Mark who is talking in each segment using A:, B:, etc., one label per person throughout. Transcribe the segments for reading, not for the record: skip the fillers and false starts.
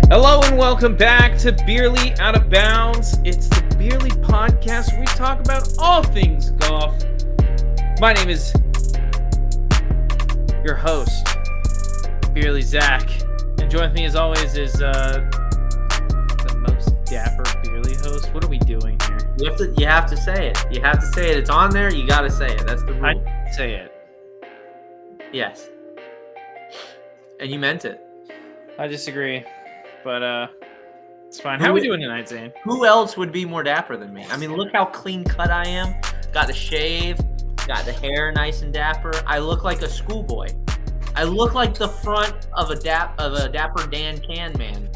A: Hello and welcome back to Beerly Out of Bounds. It's the Beerly podcast where we talk about all things golf. My name is your host, Beerly Zach. And joining me as always is the most dapper Beerly host. What are we doing here?
B: You have to say it. You have to say it. It's on there. You got to say it. That's the rule.
A: I say it.
B: Yes. And you meant it.
A: I disagree, but it's fine. How are we doing tonight, Zane?
B: Who else would be more dapper than me? I mean, look how clean cut I am. Got the shave. Got the hair nice and dapper. I look like a schoolboy. I look like the front of a Dapper Dan can man.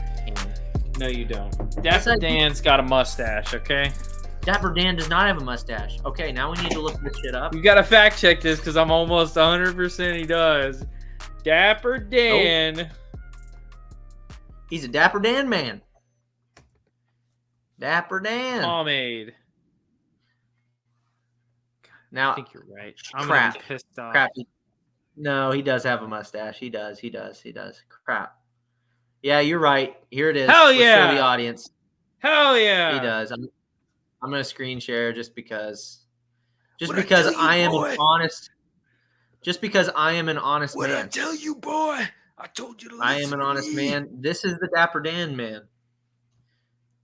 A: No, you don't. Dapper Dan's got a mustache, okay?
B: Dapper Dan does not have a mustache. Okay, now we need to look this shit up.
A: You gotta fact check this because I'm almost 100% he does. Dapper Dan.
B: Oh. He's a Dapper Dan man. Dapper Dan.
A: Pomade.
B: Now,
A: I think you're right. I'm
B: crap.
A: gonna be pissed off.
B: Crap. No, he does have a mustache. He does. Crap. Yeah, you're right. Here it is.
A: Hell
B: Let's
A: yeah.
B: show the audience.
A: Hell yeah.
B: He does. I'm gonna screen share just because I am an honest
C: What
B: man.
C: I tell you, boy? I told you to listen.
B: I am an honest man. This is the Dapper Dan man.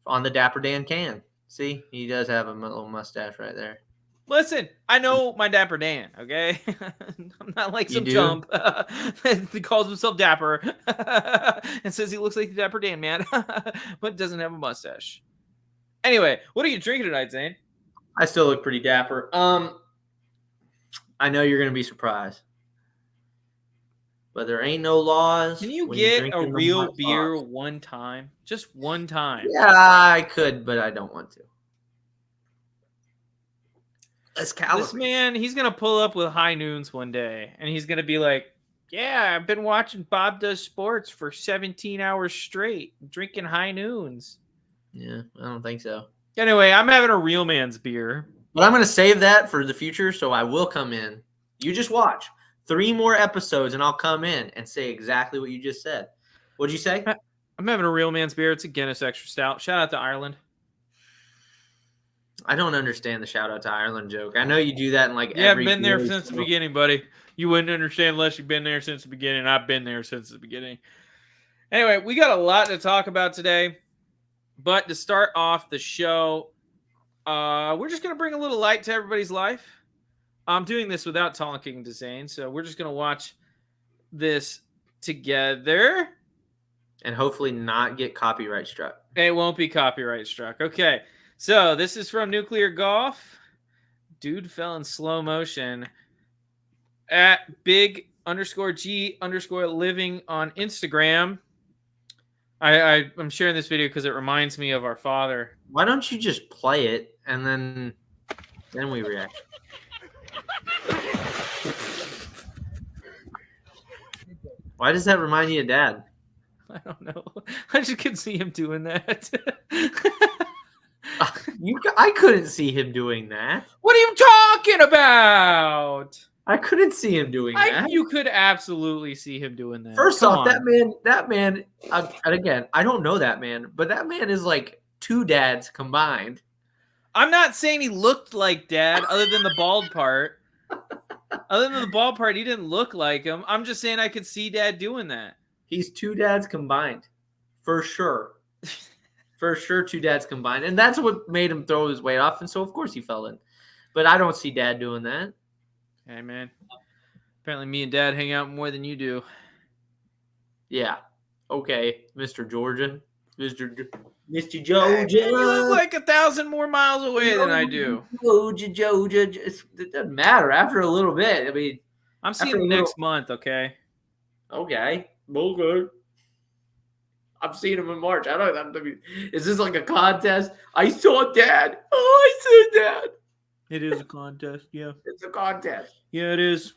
B: On the Dapper Dan can. See, he does have a little mustache right there.
A: Listen, I know my Dapper Dan, okay? I'm not like some
B: You do?
A: chump that calls himself Dapper and says he looks like the Dapper Dan man, but doesn't have a mustache. Anyway, what are you drinking tonight, Zane?
B: I still look pretty dapper. I know you're gonna be surprised, but there ain't no laws.
A: Can you
B: when
A: get
B: drink
A: a
B: in the
A: real
B: hot
A: beer
B: sauce.
A: one time? Just one time.
B: Yeah, I could, but I don't want to. That's calories.
A: This man, he's going to pull up with High Noons one day, and he's going to be like, yeah, I've been watching Bob Does Sports for 17 hours straight, drinking High Noons.
B: Yeah, I don't think so.
A: Anyway, I'm having a real man's beer.
B: But I'm going to save that for the future, so I will come in. You just watch 3 more episodes, and I'll come in and say exactly what you just said. What'd you say?
A: I'm having a real man's beer. It's a Guinness Extra Stout. Shout out to Ireland.
B: I don't understand the shout-out to Ireland joke. I know you do that in like
A: Yeah, I've
B: every
A: been there
B: Beerly
A: since the
B: show.
A: beginning, buddy. You wouldn't understand unless you've been there since the beginning. I've been there since the beginning. Anyway, we got a lot to talk about today. But to start off the show, we're just going to bring a little light to everybody's life. I'm doing this without talking to Zane, so we're just going to watch this together.
B: And hopefully not get copyright struck.
A: It won't be copyright struck. Okay, so this is from Nuclear Golf. Dude fell in slow motion at big_G_living on Instagram. I'm sharing this video because it reminds me of our father.
B: Why don't you just play it and then we react? Why does that remind you of Dad?
A: I don't know. I just could see him doing that.
B: I couldn't see him doing that.
A: What are you talking about?
B: I couldn't see him doing that.
A: You could absolutely see him doing that.
B: First
A: Come
B: off,
A: on.
B: that man, and again, I don't know that man, but that man is like 2 dads combined.
A: I'm not saying he looked like Dad, other than the bald part. Other than the bald part, he didn't look like him. I'm just saying I could see Dad doing that.
B: He's 2 dads combined, for sure. For sure, 2 dads combined, and that's what made him throw his weight off, and so of course he fell in. But I don't see Dad doing that.
A: Hey, man. Apparently me and Dad hang out more than you do.
B: Yeah. Okay, Mr. Georgia. Mr. Georgia.
A: You live like 1,000 more miles away than I do.
B: Georgia. It doesn't matter after a little bit. I mean,
A: I'm seeing
B: after
A: him
B: a little-
A: next month, okay?
B: Okay. I'm seeing him in March. I don't know. Is this like a contest? I saw Dad. Oh, I saw Dad.
A: It is a contest, yeah.
B: It's a contest.
A: Yeah, it is.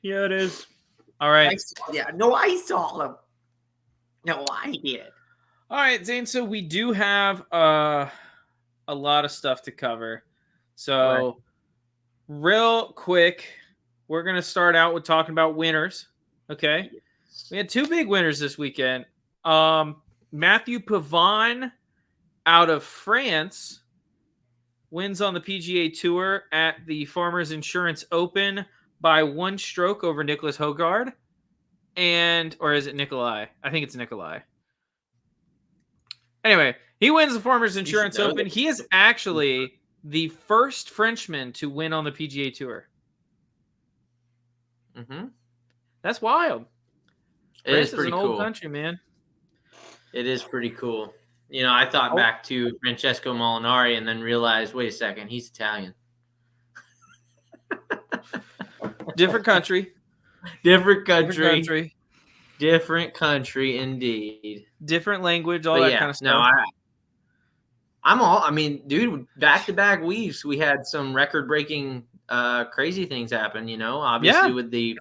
A: Yeah, it is. All right.
B: I saw him. No, I did.
A: All right, Zane. So we do have a lot of stuff to cover. So real quick, we're going to start out with talking about winners. Okay. We had two big winners this weekend. Matthieu Pavon out of France wins on the PGA Tour at the Farmers Insurance Open by 1 stroke over Nicholas Hogard. Or is it Nikolai? I think it's Nikolai. Anyway, he wins the Farmers Insurance Open. He is actually the first Frenchman to win on the PGA Tour.
B: Mm-hmm.
A: That's wild.
B: It is pretty
A: an
B: cool.
A: old country, man.
B: It is pretty cool. I thought back to Francesco Molinari and then realized, wait a second, he's Italian.
A: Different country.
B: Different country indeed.
A: Different language, all that kind of stuff.
B: Dude, back-to-back weeks, we had some record-breaking crazy things happen, obviously with the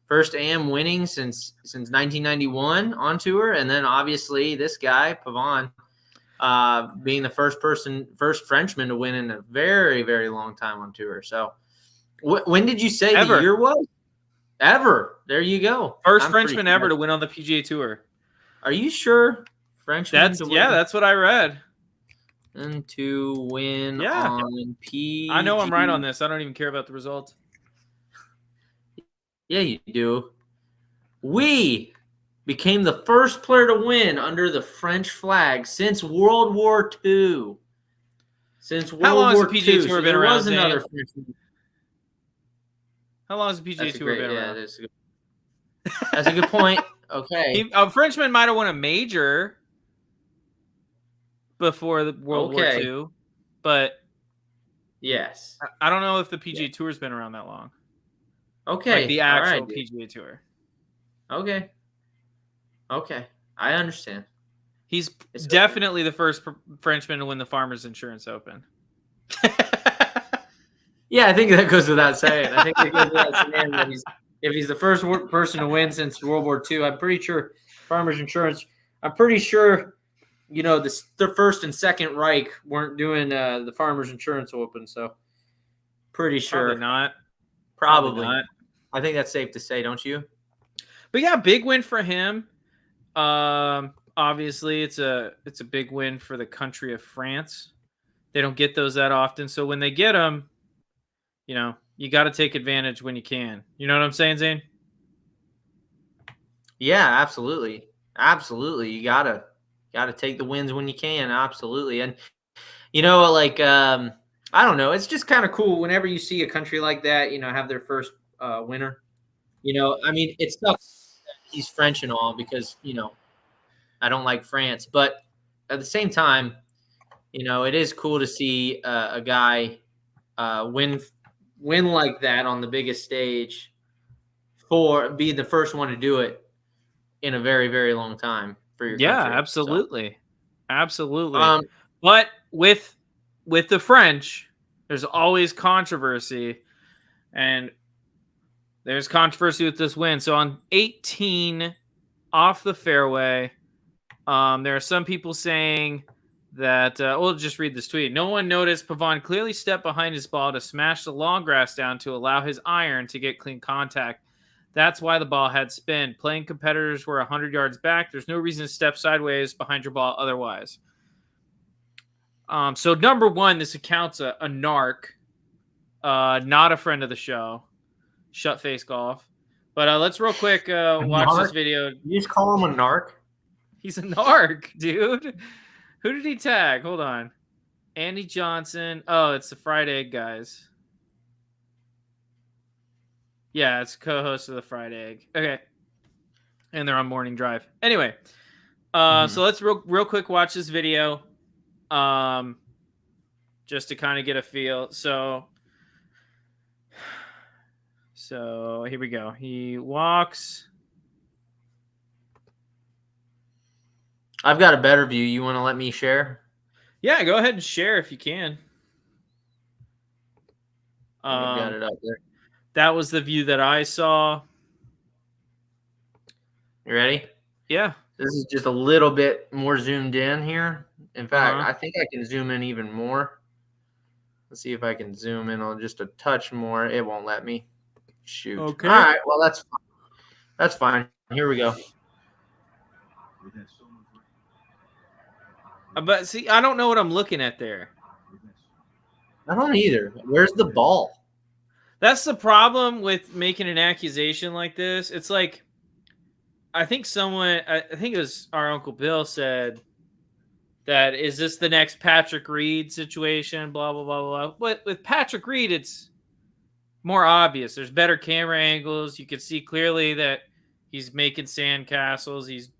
B: first AM winning since 1991 on tour, and then obviously this guy, Pavon, being the first Frenchman to win in a very, very long time on tour. So when did you say the year was? Ever. There you go.
A: First Frenchman ever to win on the PGA Tour.
B: Are you sure? Frenchman to win?
A: Yeah, that's what I read.
B: And to win on PGA.
A: I know I'm right on this. I don't even care about the results.
B: Yeah, you do. We became the first player to win under the French flag since World War II.
A: How long has the PGA Tour been around? How long has the PGA Tour been around?
B: That's a good point. Okay.
A: A Frenchman might have won a major before the World War II, but
B: yes,
A: I don't know if the PGA Tour's been around that long.
B: Okay.
A: Like the actual PGA Tour.
B: Okay. I understand.
A: He's definitely the first Frenchman to win the Farmers Insurance Open.
B: Yeah, I think that goes without saying. I think it goes without saying that if he's the first person to win since World War II, I'm pretty sure Farmers Insurance. I'm pretty sure, the First and Second Reich weren't doing the Farmers Insurance Open. So, pretty sure.
A: Probably not.
B: Probably not. I think that's safe to say, don't you?
A: But yeah, big win for him. Obviously, it's a big win for the country of France. They don't get those that often, so when they get them, you got to take advantage when you can. You know what I'm saying, Zane?
B: Yeah, absolutely. You gotta take the wins when you can. Absolutely. And I don't know. It's just kind of cool whenever you see a country like that, have their first winner. It sucks that he's French and all because I don't like France, but at the same time, it is cool to see a guy win like that on the biggest stage for being the first one to do it in a very, very long time for your country.
A: Yeah, absolutely. So. Absolutely. But with the French, there's always controversy, and there's controversy with this win. So on 18 off the fairway, there are some people saying that we'll just read this tweet. No one noticed Pavon clearly stepped behind his ball to smash the long grass down to allow his iron to get clean contact. That's why the ball had spin. Playing competitors were 100 yards back. There's no reason to step sideways behind your ball otherwise. So number one, this account's a narc, not a friend of the show. Shut face golf. But let's real quick watch this video.
B: You just call him a narc?
A: He's a narc, dude. Who did he tag? Hold on. Andy Johnson. Oh, it's the Fried Egg guys. Yeah, it's co-host of the Fried Egg. Okay. And they're on Morning Drive. Anyway, so let's real quick watch this video just to kind of get a feel. So here we go. He walks.
B: I've got a better view. You want to let me share?
A: Yeah, go ahead and share if you can.
B: I've got it up there.
A: That was the view that I saw.
B: You ready?
A: Yeah.
B: This is just a little bit more zoomed in here. In fact, I think I can zoom in even more. Let's see if I can zoom in on just a touch more. It won't let me. Shoot.
A: Okay.
B: All right. Well, that's fine. That's fine. Here we go.
A: But see, I don't know what I'm looking at there.
B: I don't either. Where's the ball?
A: That's the problem with making an accusation like this. It's like, I think it was our Uncle Bill said that, is this the next Patrick Reed situation? Blah, blah, blah, blah. But with Patrick Reed, it's more obvious. There's better camera angles. You can see clearly that he's making sandcastles. He's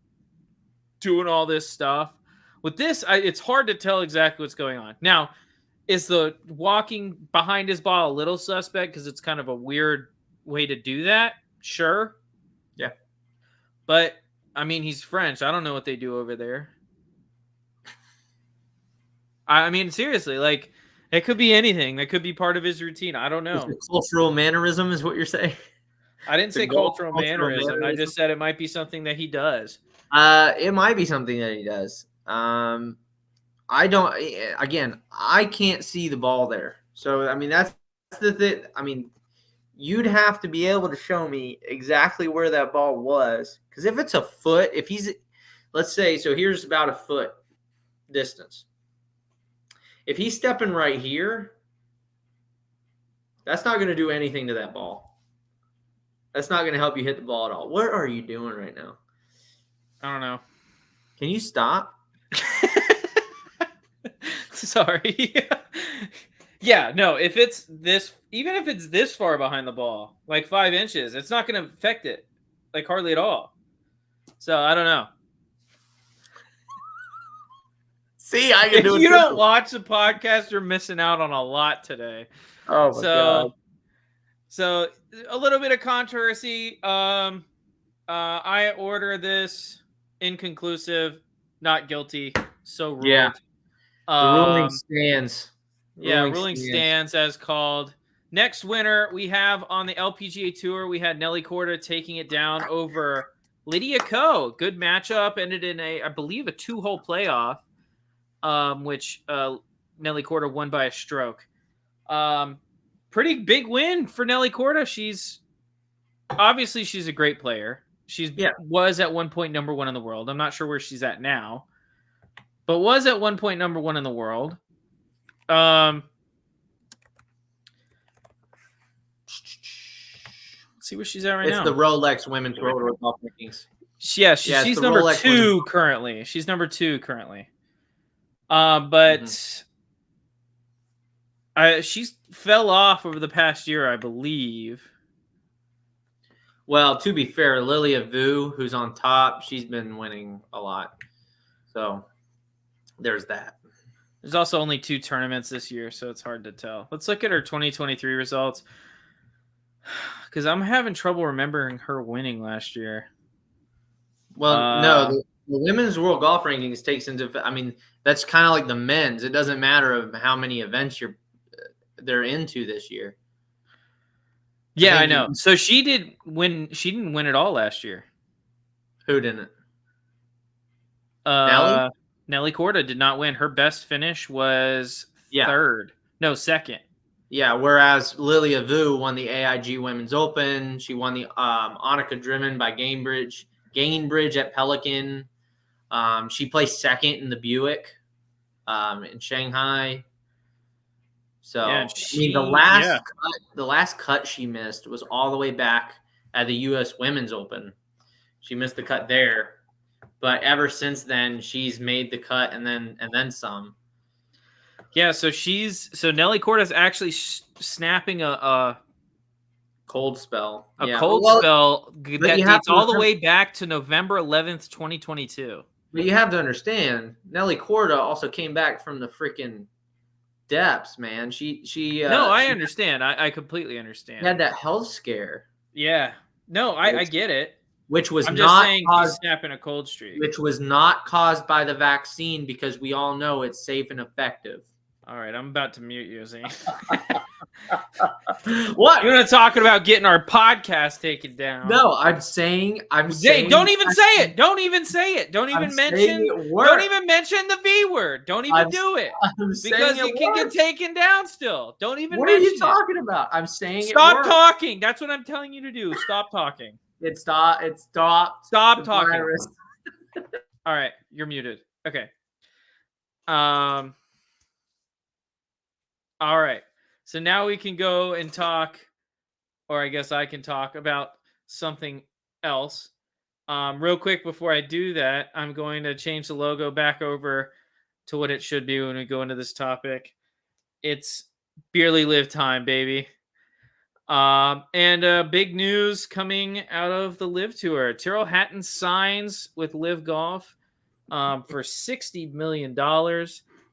A: doing all this stuff. With this, it's hard to tell exactly what's going on. Now, is the walking behind his ball a little suspect because it's kind of a weird way to do that? Sure.
B: Yeah.
A: But, I mean, he's French. I don't know what they do over there. I mean, seriously, like, it could be anything. That could be part of his routine. I don't know.
B: Cultural mannerism is what you're saying?
A: I didn't say cultural mannerism. I just said it might be something that he does.
B: It might be something that he does. I can't see the ball there. So, I mean, that's the thing. I mean, you'd have to be able to show me exactly where that ball was. Because if it's a foot, let's say, so here's about a foot distance. If he's stepping right here, that's not going to do anything to that ball. That's not going to help you hit the ball at all. What are you doing right now?
A: I don't know.
B: Can you stop?
A: Sorry. Yeah, no, if it's this, even if it's this far behind the ball, like 5 inches, it's not going to affect it, like hardly at all. So I don't know.
B: See, I can do it.
A: If you don't watch the podcast, you're missing out on a lot today.
B: Oh my God.
A: So a little bit of controversy. I order this inconclusive, not guilty. So ruled.
B: Yeah. The ruling stands.
A: Ruling stands as called. Next winner we have on the LPGA Tour, we had Nelly Korda taking it down over Lydia Ko. Good matchup. Ended in I believe a 2-hole playoff, which Nelly Korda won by a stroke. Pretty big win for Nelly Korda. She's a great player. Was at one point number 1 in the world. I'm not sure where she's at now, but was at one point number 1 in the world. Let's see where she's at right now.
B: It's the Rolex Women's World Golf Rankings.
A: She's number
B: Rolex
A: 2 currently. She's number 2 currently. But she fell off over the past year, I believe.
B: Well, to be fair, Lilia Vu, who's on top, she's been winning a lot. So there's that.
A: There's also only 2 tournaments this year, so it's hard to tell. Let's look at her 2023 results, because I'm having trouble remembering her winning last year.
B: Well, no, the Women's World Golf Rankings takes into, I mean, that's kind of like the men's. It doesn't matter of how many events they're into this year.
A: Yeah, I know. So she didn't win it all last year.
B: Who didn't?
A: Nelly? Nelly Korda did not win. Her best finish was 3rd. No, 2nd.
B: Yeah, whereas Lilia Vu won the AIG Women's Open. She won the Annika Driven by Gainbridge at Pelican. She placed 2nd in the Buick in Shanghai. So I mean, the last cut she missed was all the way back at the U.S. Women's Open. She missed the cut there, but ever since then she's made the cut and then some. Yeah, so Nelly Korda's actually snapping a cold spell. Spell that dates all the way back to November 11th, 2022. But you have to understand, Nelly Korda also came back from the freaking depths, man.
A: I understand. I completely understand.
B: Had that health scare.
A: Yeah. No, I get it.
B: Which was
A: she's snapping a cold streak.
B: Which was not caused by the vaccine, because we all know it's safe and effective.
A: All right, I'm about to mute you, Zane.
B: What?
A: You're not talking about getting our podcast taken down.
B: No, I'm saying
A: Zane, don't even say it. Don't even say it. Don't even mention the V word. Don't even do it. Because it can get taken down still. Don't even mention it.
B: What are you talking about? I'm saying
A: Stop talking. That's what I'm telling you to do. Stop talking.
B: It stopped.
A: Stop
B: the
A: talking.
B: virus.
A: All right, you're muted. Okay. All right. So now we can go and talk, or I guess I can talk about something else. Real quick before I do that, I'm going to change the logo back over to what it should be when we go into this topic. It's Beerly Live time, baby. And big news coming out of the LIV Tour. Tyrell Hatton signs with LIV Golf for $60 million.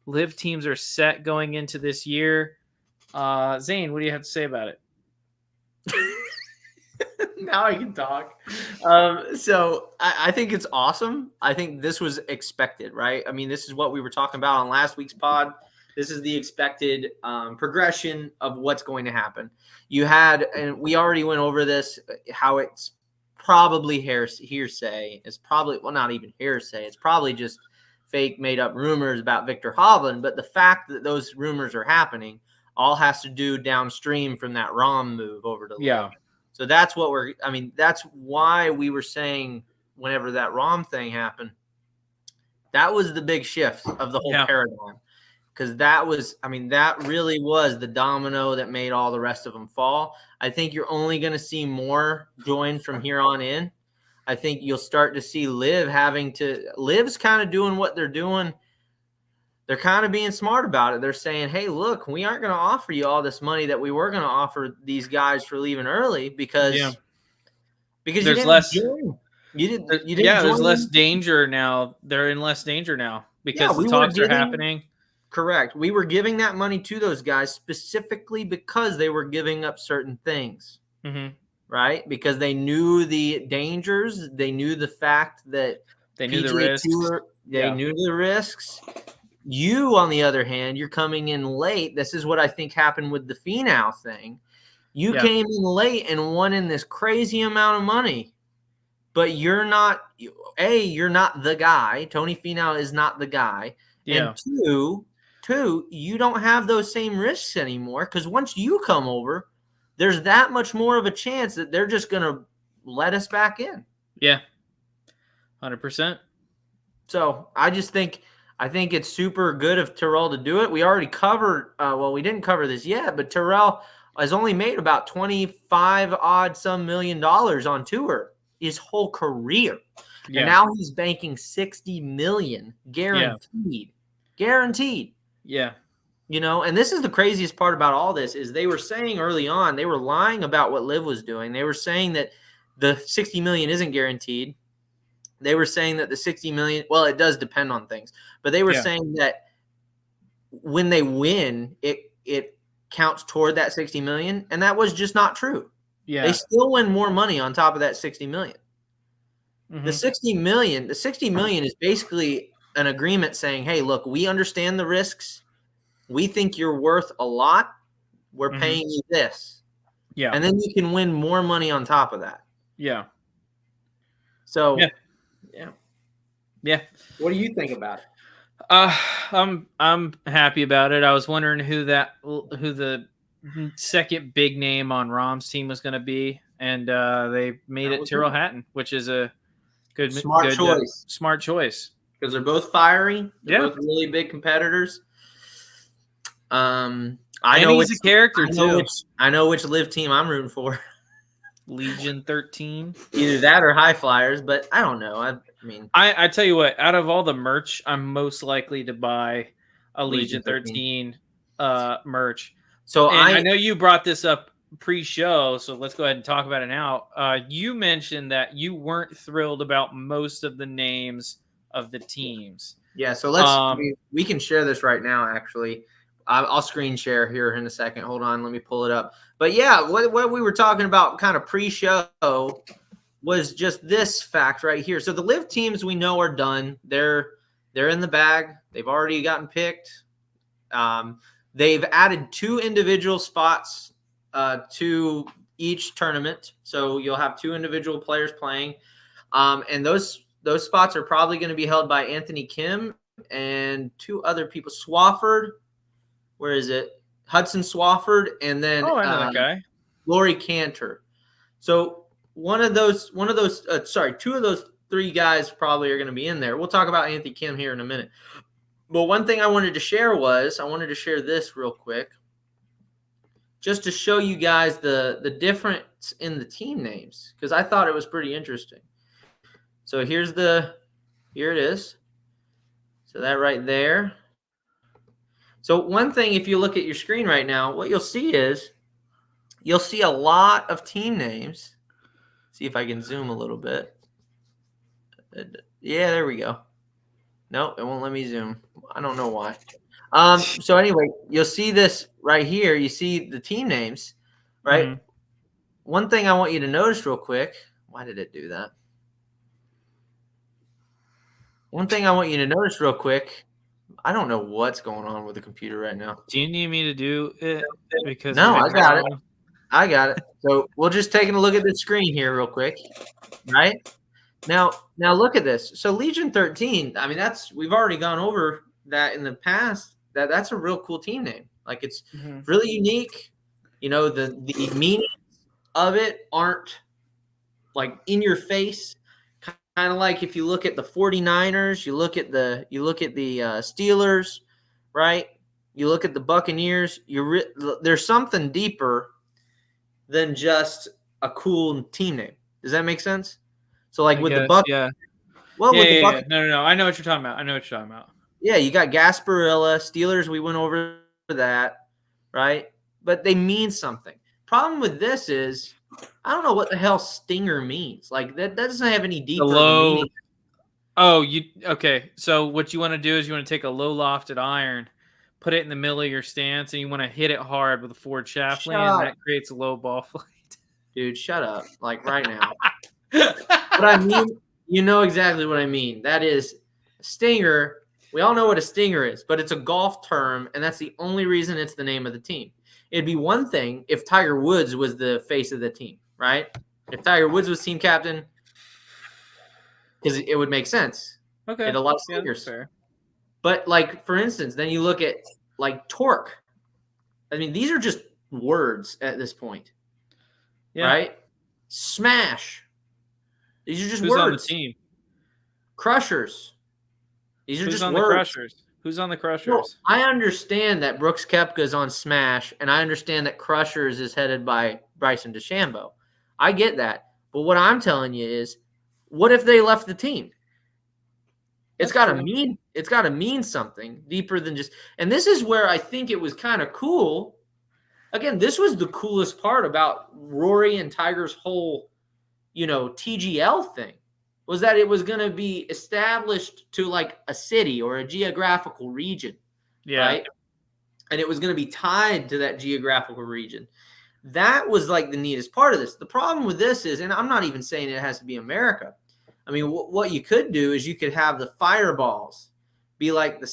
A: LIV teams are set going into this year. Zane, what do you have to say about it?
B: Now I can talk. So I think it's awesome. I think this was expected, right? I mean, this is what we were talking about on last week's pod. This is the expected progression of what's going to happen. You had, and we already went over this, how it's probably hearsay. It's probably, well, not even hearsay. It's probably just fake made up rumors about Victor Hovland. But the fact that those rumors are happening all has to do downstream from that Rahm move over to LIV. So that's what that's why we were saying whenever that Rahm thing happened, that was the big shift of the whole paradigm. Because that was, that really was the domino that made all the rest of them fall. I think you're only going to see more join from here on in. I think you'll start to see LIV's kind of doing what they're doing. They're kind of being smart about it. They're saying, hey, look, we aren't going to offer you all this money that we were going to offer these guys for leaving early because
A: there's less. There's less danger now. They're in less danger now because the talks are happening.
B: Correct. We were giving that money to those guys specifically because they were giving up certain things, right? Because they knew the dangers. They knew the fact that
A: they knew the risks.
B: They knew the risks. You, on the other hand, you're coming in late. This is what I think happened with the Finau thing. You came in late and won in this crazy amount of money, but you're not the guy. Tony Finau is not the guy.
A: Yeah.
B: And two, you don't have those same risks anymore because once you come over, there's that much more of a chance that they're just going to let us back in.
A: Yeah, 100%.
B: So I think it's super good of Tyrell to do it. We already covered, we didn't cover this yet, but Tyrell has only made about 25 odd some $1 million on tour his whole career. Yeah. And now he's banking $60 million guaranteed. Guaranteed.
A: Yeah.
B: And this is the craziest part about all this is they were saying early on, they were lying about what LIV was doing. They were saying that the $60 million isn't guaranteed. They were saying that the $60 million, well, it does depend on things, but they were saying that when they win, it counts toward that $60 million. And that was just not true.
A: Yeah.
B: They still win more money on top of that $60 million. The $60 million is basically an agreement saying, hey, look, we understand the risks. We think you're worth a lot. We're paying you this.
A: Yeah.
B: And then you can win more money on top of that.
A: Yeah.
B: So,
A: yeah.
B: What do you think about it?
A: I'm happy about it. I was wondering who the second big name on Rahm's team was going to be, and they made it Tyrell Hatton, which is a good
B: choice.
A: Smart choice
B: because they're both fiery. They're both really big competitors. I know
A: he's a character too.
B: I know which LIV team I'm rooting for.
A: Legion 13.
B: Either that or High Flyers, but I don't know.
A: I tell you what, out of all the merch, I'm most likely to buy a Legion 13 merch. So I know you brought this up pre-show, so let's go ahead and talk about it now. You mentioned that you weren't thrilled about most of the names of the teams.
B: Yeah, so let's we can share this right now, actually. I'll screen share here in a second. Hold on, let me pull it up. But yeah, what we were talking about kind of pre-show was just this fact right here. So the LIV teams we know are done. They're in the bag. They've already gotten picked. They've added 2 individual spots to each tournament. So you'll have 2 individual players playing. And those spots are probably going to be held by Anthony Kim and 2 other people. Swafford. Where is it? Hudson Swafford, and then
A: I know that guy.
B: Laurie Cantor. So two of those three guys probably are going to be in there. We'll talk about Anthony Kim here in a minute. But one thing I wanted to share this real quick, just to show you guys the difference in the team names, because I thought it was pretty interesting. So here it is. So that right there. So one thing, if you look at your screen right now, what you'll see is you'll see a lot of team names. See if I can zoom a little bit. Yeah, there we go. Nope, it won't let me zoom. I don't know why. So anyway, you'll see this right here. You see the team names, right? Mm-hmm. One thing I want you to notice real quick. Why did it do that? One thing I want you to notice real quick. I don't know what's going on with the computer right now.
A: Do you need me to do it? Because
B: no, I got it. I got it. So we'll just take a look at the screen here real quick, right? Now look at this. So Legion 13, I mean, we've already gone over that in the past. That's a real cool team name. Like, it's really unique. You know, the meanings of it aren't like in your face. Kind of like if you look at the 49ers, you look at the Steelers, right? You look at the Buccaneers. There's something deeper than just a cool team name. Does that make sense? So like the Buck,
A: yeah.
B: Well,
A: yeah,
B: with the
A: Buck, no. I know what you're talking about.
B: Yeah, you got Gasparilla, Steelers. We went over that, right? But they mean something. Problem with this is, I don't know what the hell stinger means. Like that doesn't have any deeper meaning.
A: Oh, okay. So what you want to do is you want to take a low lofted iron, put it in the middle of your stance, and you want to hit it hard with a forward shaft land, and that creates a low ball flight.
B: Dude, shut up! Like right now. What I mean, you know exactly what I mean. That is a stinger. We all know what a stinger is, but it's a golf term, and that's the only reason it's the name of the team. It'd be one thing if Tiger Woods was the face of the team, right? If Tiger Woods was team captain, because it would make sense.
A: Okay.
B: It a lot of stingers. Fair. But like, for instance, then you look at like torque. I mean, these are just words at this point, right? Smash. These are just
A: Who's
B: words.
A: On the team?
B: Crushers. These are
A: Who's
B: just
A: on
B: words.
A: The Crushers? Who's on the Crushers?
B: Well, I understand that Brooks Koepka's on Smash, and I understand that Crushers is headed by Bryson DeChambeau. I get that. But what I'm telling you is, what if they left the team? It's got to mean something deeper than just. And this is where I think it was kind of cool. Again, this was the coolest part about Rory and Tiger's whole, TGL thing, was that it was going to be established to like a city or a geographical region, right? And it was going to be tied to that geographical region. That was like the neatest part of this. The problem with this is, and I'm not even saying it has to be America. I mean, what you could do is you could have the Fireballs be like the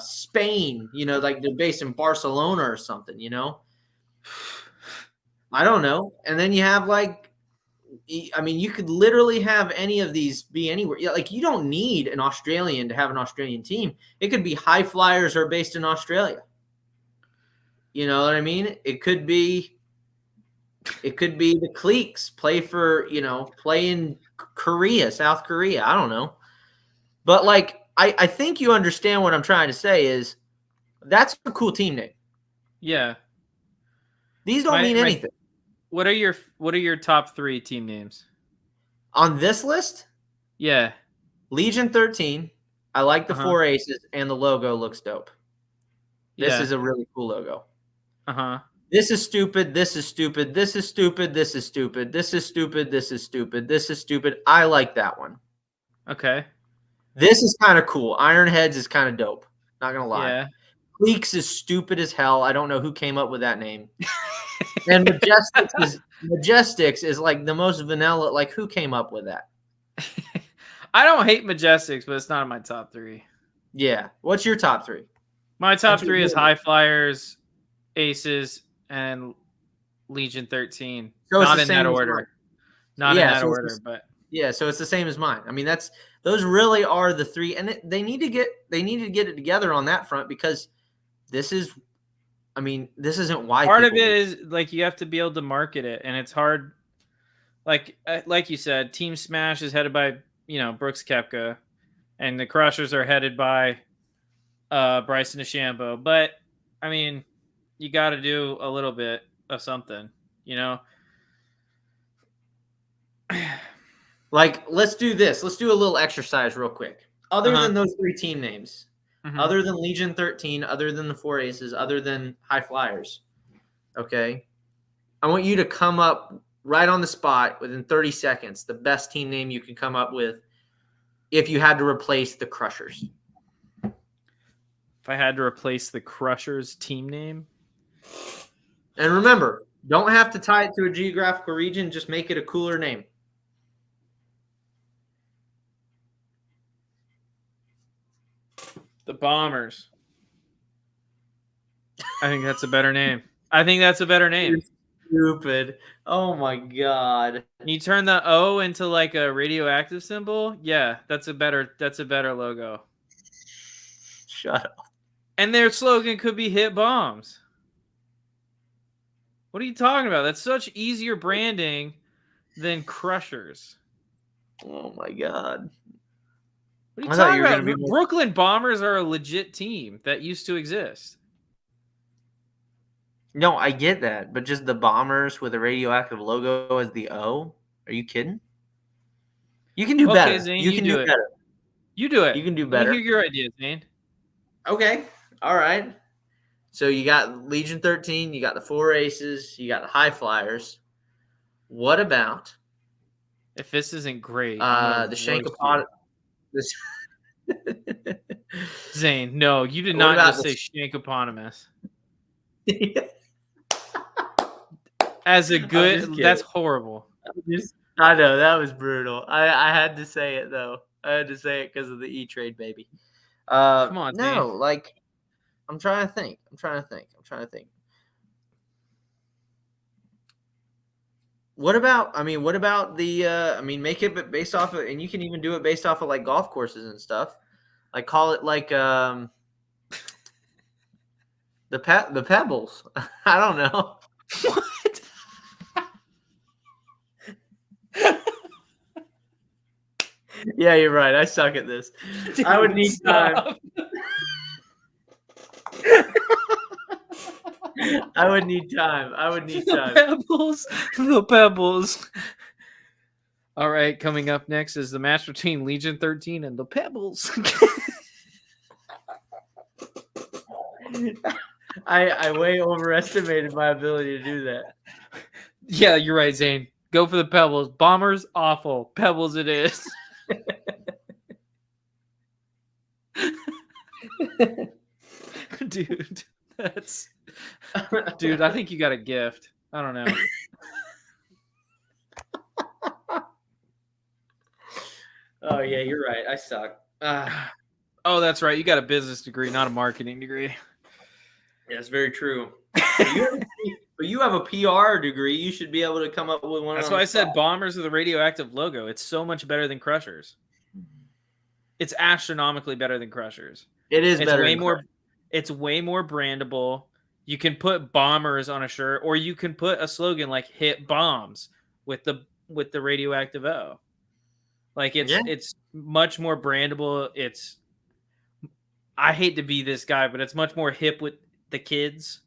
B: Spain, like they're based in Barcelona or something, I don't know. And then you have you could literally have any of these be anywhere. Like, you don't need an Australian to have an Australian team. It could be High Flyers are based in Australia. You know what I mean? It could be the Cliques play in Korea, South Korea. I don't know. But I think you understand what I'm trying to say is that's a cool team name.
A: Yeah.
B: These don't mean anything.
A: What are your top 3 team names
B: on this list?
A: Yeah.
B: Legion 13. I like the 4 aces, and the logo looks dope. This is a really cool logo. This is stupid. This is stupid. This is stupid. This is stupid. This is stupid. This is stupid. This is stupid. I like that one.
A: Okay.
B: This is kind of cool. Ironheads is kind of dope. Not gonna lie.
A: Yeah.
B: Cliques is stupid as hell. I don't know who came up with that name. And Majestics is like the most vanilla. Like, who came up with that?
A: I don't hate Majestics, but it's not in my top 3.
B: Yeah. What's your top 3?
A: My top 3 is High Flyers, Aces, and Legion 13.
B: So
A: not in that order. Not in that order, but
B: yeah. So it's the same as mine. I mean, those really are the 3, and they need to get it together on that front, because this isn't why
A: part of it is like you have to be able to market it, and it's hard like you said, Team Smash is headed by Brooks Koepka, and the Crushers are headed by Bryson DeChambeau. But I mean, you got to do a little bit of something, you know.
B: Like, let's do this. Let's do a little exercise real quick. Other than those 3 team names, other than Legion 13, other than the 4 Aces, other than High Flyers, okay? I want you to come up right on the spot within 30 seconds, the best team name you can come up with if you had to replace the Crushers.
A: If I had to replace the Crushers team name?
B: And remember, don't have to tie it to a geographical region. Just make it a cooler name.
A: The Bombers. I think that's a better name.
B: You're stupid. Oh my God.
A: You turn the O into like a radioactive symbol? Yeah, that's a better logo.
B: Shut up.
A: And their slogan could be hit bombs. What are you talking about? That's such easier branding than Crushers.
B: Oh my God.
A: What are you talking about? Brooklyn Bombers are a legit team that used to exist.
B: No, I get that, but just the Bombers with a radioactive logo as the O? Are you kidding? You can do better.
A: Zane,
B: you can do
A: it.
B: better.
A: You do it.
B: You can do better.
A: Let me hear your idea, Zane.
B: Okay. All right. So you got Legion 13, you got the 4 Aces, you got the High Flyers. What about
A: if this isn't great?
B: The Shankapot.
A: Zane, no, you did not just say Shankoponymous. As a good, that's horrible.
B: I know, that was brutal. I had to say it, though. I had to say it because of the E-Trade, baby.
A: Come on, Zane.
B: No, like, I'm trying to think. What about the, make it based off of, and you can even do it based off of, like, golf courses and stuff. Like, call it, like, the Pebbles. I don't know.
A: What?
B: Yeah, you're right. I suck at this. Dude, I would need time. I would need time.
A: The Pebbles. All right, coming up next is the match between Legion 13 and the Pebbles.
B: I way overestimated my ability to do that.
A: Yeah, you're right, Zane. Go for the Pebbles. Bombers, awful. Pebbles it is. Dude, I think you got a gift. I don't know.
B: Oh yeah, you're right. I suck.
A: Oh, that's right. You got a business degree, not a marketing degree.
B: Yeah, it's very true. But you have a PR degree. You should be able to come up with one.
A: That's why I said Bombers with a radioactive logo. It's so much better than Crushers. It's astronomically better than Crushers.
B: It is better.
A: It's way more brandable. You can put Bombers on a shirt, or you can put a slogan like "Hit Bombs" with the radioactive O. Like it's much more brandable. I hate to be this guy, but it's much more hip with the kids.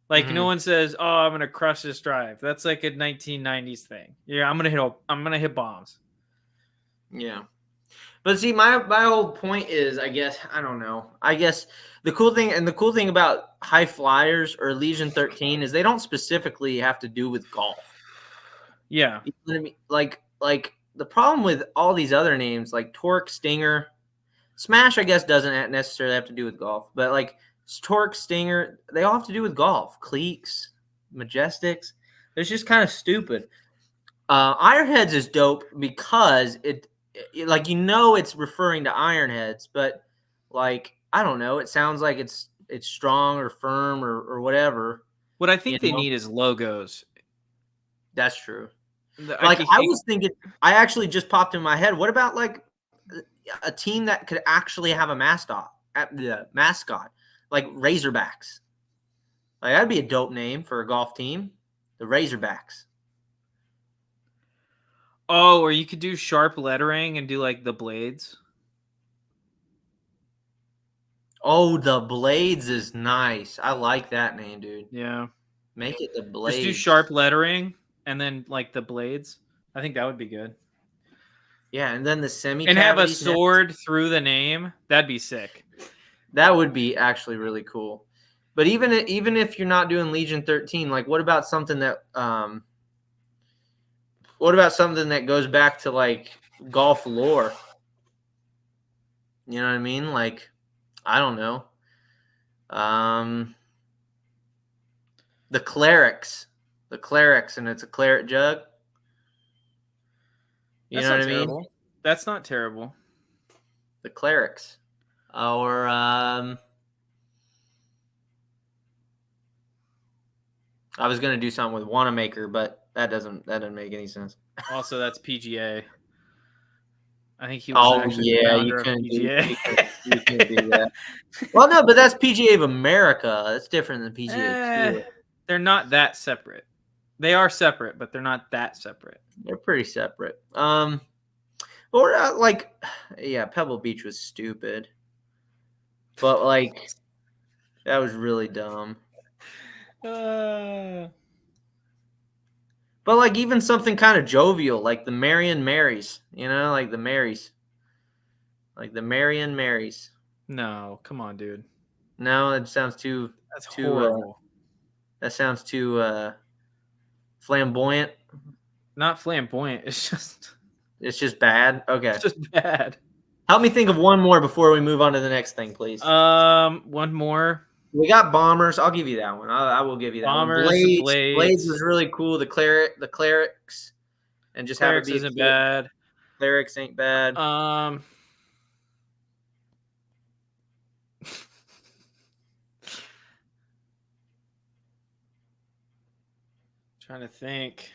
A: Like no one says, "Oh, I'm gonna crush this drive." That's like a 1990s thing. Yeah, I'm gonna hit bombs.
B: Yeah, but see, my whole point is, I guess the cool thing about High Flyers or Legion 13 is they don't specifically have to do with golf.
A: Yeah,
B: you know what I mean? Like the problem with all these other names like Torque, Stinger, Smash, I guess doesn't necessarily have to do with golf, but like Torque, Stinger, they all have to do with golf. Cleeks, Majestics, it's just kind of stupid. Ironheads is dope because it like it's referring to Ironheads, but like I don't know, it sounds like it's strong or firm or whatever.
A: What I think they need is logos.
B: That's true. I was thinking, I actually just popped in my head. What about like a team that could actually have a mascot, like Razorbacks? Like that'd be a dope name for a golf team, the Razorbacks.
A: Oh, or you could do sharp lettering and do like the blades.
B: Oh, the Blades is nice. I like that name, dude.
A: Yeah.
B: Make it the Blades.
A: Just do sharp lettering and then like the blades. I think that would be good.
B: Yeah, and then the semi
A: And have a sword through the name. That'd be sick.
B: That would be actually really cool. But even if you're not doing Legion 13, like what about something that goes back to like golf lore? You know what I mean? Like, I don't know. The clerics, and it's a claret jug. You know what I mean?
A: That's not terrible.
B: The clerics, or I was gonna do something with Wanamaker, but that doesn't make any sense.
A: Also, that's PGA. I think he was actually the founder of PGA.
B: You can't do that. Well, no, but that's PGA of America. That's different than PGA Tour.
A: They're not that separate. They are separate, but they're not that separate.
B: They're pretty separate. Pebble Beach was stupid, but like that was really dumb. But like even something kind of jovial, like the Marion Marys, like the Marys, like the Marion Marys.
A: No, come on, dude.
B: No, that sounds too.
A: That's horrible.
B: That sounds too flamboyant.
A: Not flamboyant. It's
B: just bad. Okay.
A: It's just bad.
B: Help me think of one more before we move on to the next thing, please.
A: One more.
B: We got bombers. I'll give you that one. I will give you that
A: bombers,
B: one.
A: Blades
B: was really cool. The clerics, and just
A: clerics have it be isn't bad.
B: Clerics ain't bad.
A: Trying to think.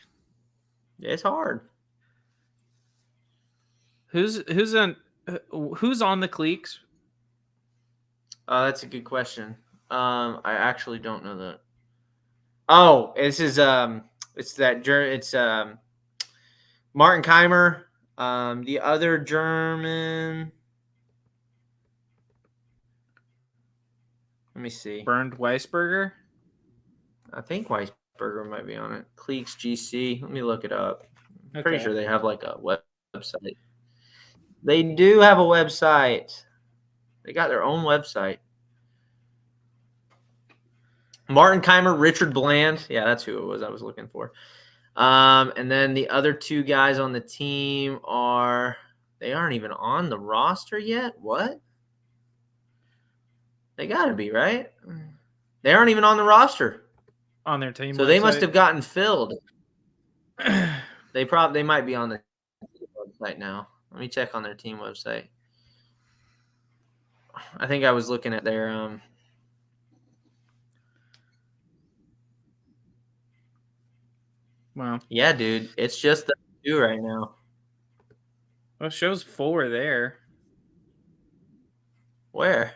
B: Yeah, it's hard.
A: Who's on the cliques?
B: That's a good question. I actually don't know that. Oh, this is it's Martin Keimer. The other German. Let me see.
A: Bernd Weisberger.
B: I think Weisberger might be on it. Cliques GC. Let me look it up. I'm pretty sure they have like a website. They do have a website. They got their own website. Martin Keimer, Richard Bland. Yeah, that's who it was I was looking for. And then the other two guys on the team they aren't even on the roster yet. What? They got to be, right? They aren't even on the roster.
A: On their team.
B: So they must have gotten filled. They might be on the website now. Let me check on their team website. I think I was looking at their
A: Wow.
B: Yeah, dude. It's just the two right now.
A: Well, it shows 4 there.
B: Where?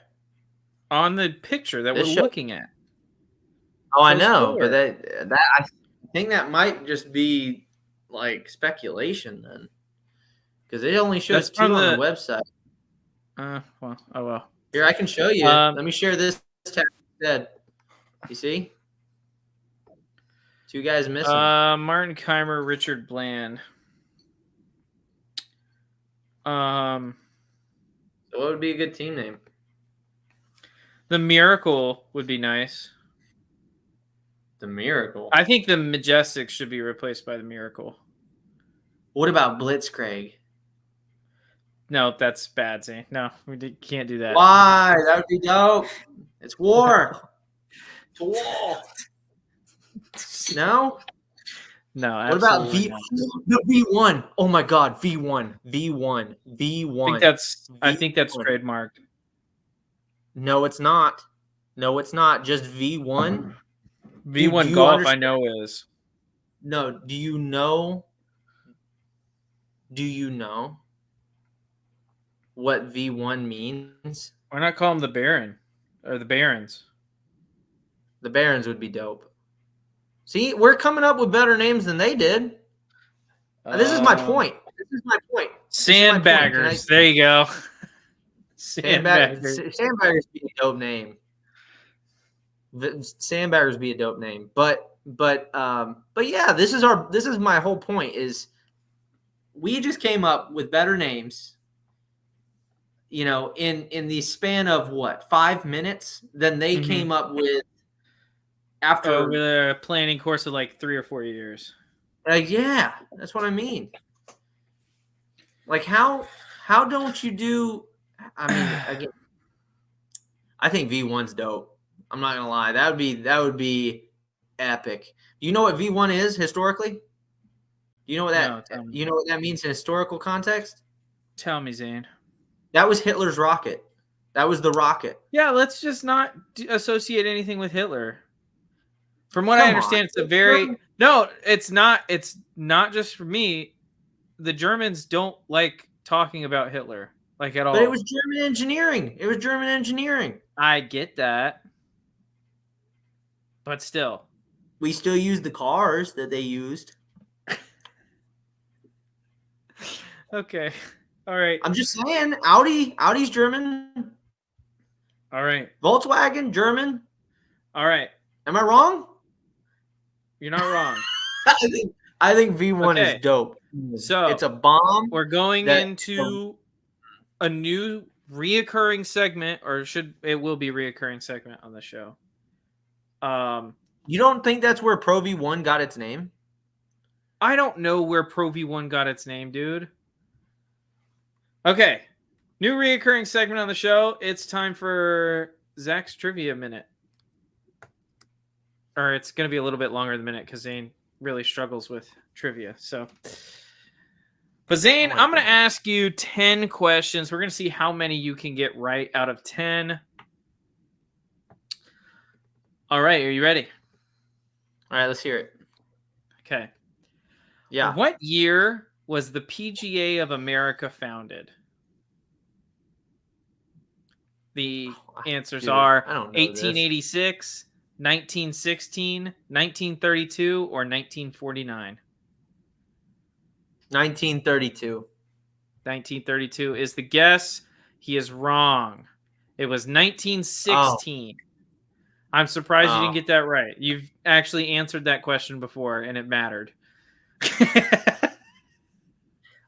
A: On the picture that we're looking at.
B: Oh, I know, 4. But that I think that might just be like speculation then, because it only shows 2 on the website.
A: Well, oh well.
B: Here, I can show you. Let me share this tab instead. You see? 2 guys missing.
A: Martin Keimer, Richard Bland.
B: So what would be a good team name?
A: The Miracle would be nice.
B: The Miracle?
A: I think the Majestic should be replaced by the Miracle.
B: What about Blitzkrieg?
A: No, that's bad, Zane. No, can't do that.
B: Why? That would be dope. It's war. It's war. No?
A: No,
B: what about the V1? Oh my God, V1.
A: I think that's trademarked.
B: No, it's not. Just V1.
A: V1 Golf, I know is.
B: No, do you know what V1 means?
A: Why not call them the Baron or the Barons?
B: The Barons would be dope. See, we're coming up with better names than they did. This is my point. This is my point.
A: Sandbaggers. There you go. Sandbaggers.
B: Sandbaggers be a dope name. Sandbaggers be a dope name. But yeah, this is my whole point is we just came up with better names, you know, in the span of what, 5 minutes than they came up with after
A: over a planning course of like 3 or 4 years.
B: Yeah, that's what I mean. Like how don't you do? I mean, again, I think V1's dope. I'm not gonna lie. That would be epic. Do you know what V1 is historically? You know what that means in historical context?
A: Tell me, Zane.
B: That was Hitler's rocket. That was the rocket.
A: Yeah, let's just not associate anything with Hitler. From what I understand, it's a very no. It's not. It's not just for me. The Germans don't like talking about Hitler, like at all.
B: But it was German engineering. It was German engineering.
A: I get that, but still,
B: we still use the cars that they used.
A: Okay, all right.
B: I'm just saying, Audi's German.
A: All right.
B: Volkswagen German.
A: All right.
B: Am I wrong?
A: You're not wrong.
B: I think V1 is dope.
A: So
B: it's a bomb.
A: We're going into a new reoccurring segment, or it will be a reoccurring segment on the show.
B: You don't think that's where Pro V1 got its name?
A: I don't know where Pro V1 got its name, dude. Okay. New reoccurring segment on the show. It's time for Zach's Trivia Minute. Or it's going to be a little bit longer than a minute because Zane really struggles with trivia. But Zane, I'm going to ask you 10 questions. We're going to see how many you can get right out of 10. All right. Are you ready?
B: All right. Let's hear it.
A: Okay.
B: Yeah.
A: What year was the PGA of America founded? The answers are 1886, 1916, 1932, or 1949.
B: 1932.
A: 1932 is the guess. He is wrong. It was 1916. I'm surprised you didn't get that right. You've actually answered that question before, and it mattered.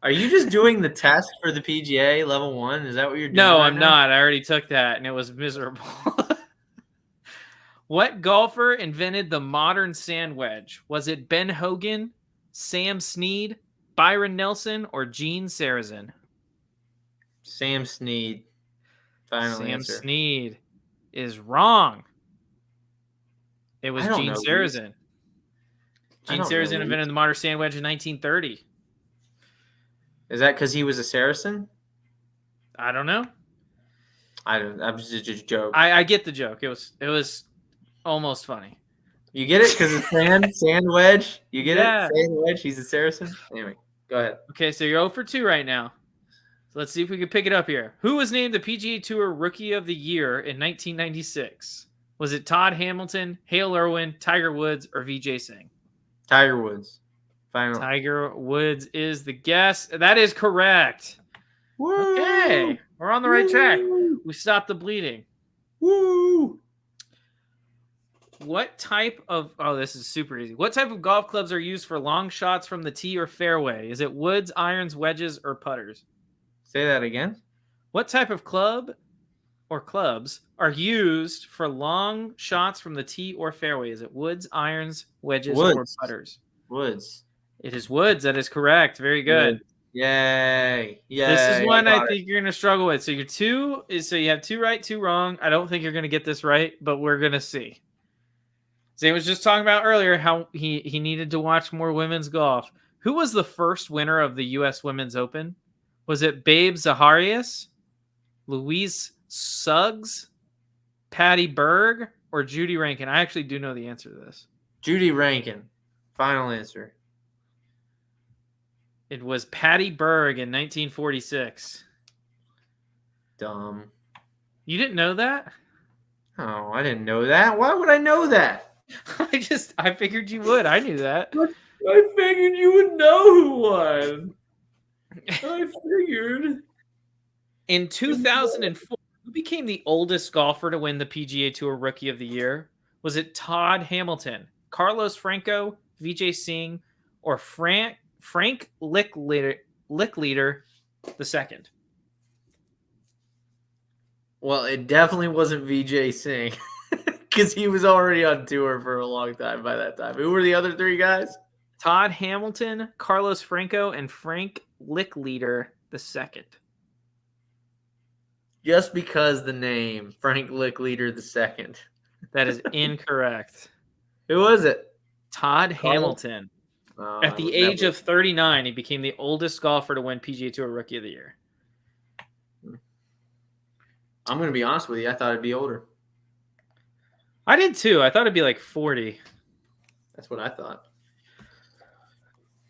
B: Are you just doing the test for the PGA level 1? Is that what you're doing?
A: No, I'm not. I already took that, and it was miserable. What golfer invented the modern sand wedge? Was it Ben Hogan, Sam Snead, Byron Nelson, or Gene Sarazen?
B: Sam Snead. Final answer.
A: Sam Snead is wrong. It was Gene Sarazen. Gene Sarazen invented the modern sand wedge in 1930.
B: Is that because he was a Saracen?
A: I don't know.
B: I'm just a joke.
A: I get the joke. It was almost funny.
B: You get it because it's sand wedge. You get it? Sand wedge. He's a Saracen. Anyway, go ahead.
A: Okay, so you're 0 for 2 right now. So let's see if we can pick it up here. Who was named the PGA Tour Rookie of the Year in 1996? Was it Todd Hamilton, Hale Irwin, Tiger Woods, or Vijay Singh?
B: Tiger Woods. Final.
A: Tiger Woods is the guess. That is correct.
B: Woo!
A: Okay, we're on the right track. We stopped the bleeding.
B: Woo!
A: What type of... Oh, this is super easy. What type of golf clubs are used for long shots from the tee or fairway? Is it woods, irons, wedges, or putters?
B: Say that again.
A: What type of club or clubs are used for long shots from the tee or fairway? Is it woods, irons, wedges, or putters?
B: Woods.
A: It is woods. That is correct. Very good.
B: Yay. Yay.
A: This is one I think you're going to struggle with. So you have 2 right, 2 wrong. I don't think you're going to get this right, but we're going to see. Zane was just talking about earlier how he needed to watch more women's golf. Who was the first winner of the U.S. Women's Open? Was it Babe Zaharias, Louise Suggs, Patty Berg, or Judy Rankin? I actually do know the answer to this.
B: Judy Rankin. Final answer.
A: It was Patty Berg in 1946.
B: Dumb.
A: You didn't know that?
B: Oh, I didn't know that. Why would I know that?
A: I figured you would. I knew that.
B: I figured you would know who won. I figured.
A: In 2004, who became the oldest golfer to win the PGA Tour Rookie of the Year? Was it Todd Hamilton, Carlos Franco, Vijay Singh, or Frank Licklider the second?
B: Well, it definitely wasn't Vijay Singh because he was already on tour for a long time by that time. Who were the other three guys?
A: Todd Hamilton, Carlos Franco, and Frank Licklider the second.
B: Just because the name Frank Licklider the second.
A: That is incorrect.
B: Who was it?
A: Todd Hamilton. At the age of 39, he became the oldest golfer to win PGA Tour Rookie of the Year.
B: I'm going to be honest with you. I thought it'd be older.
A: I did too. I thought it'd be like 40.
B: That's what I thought.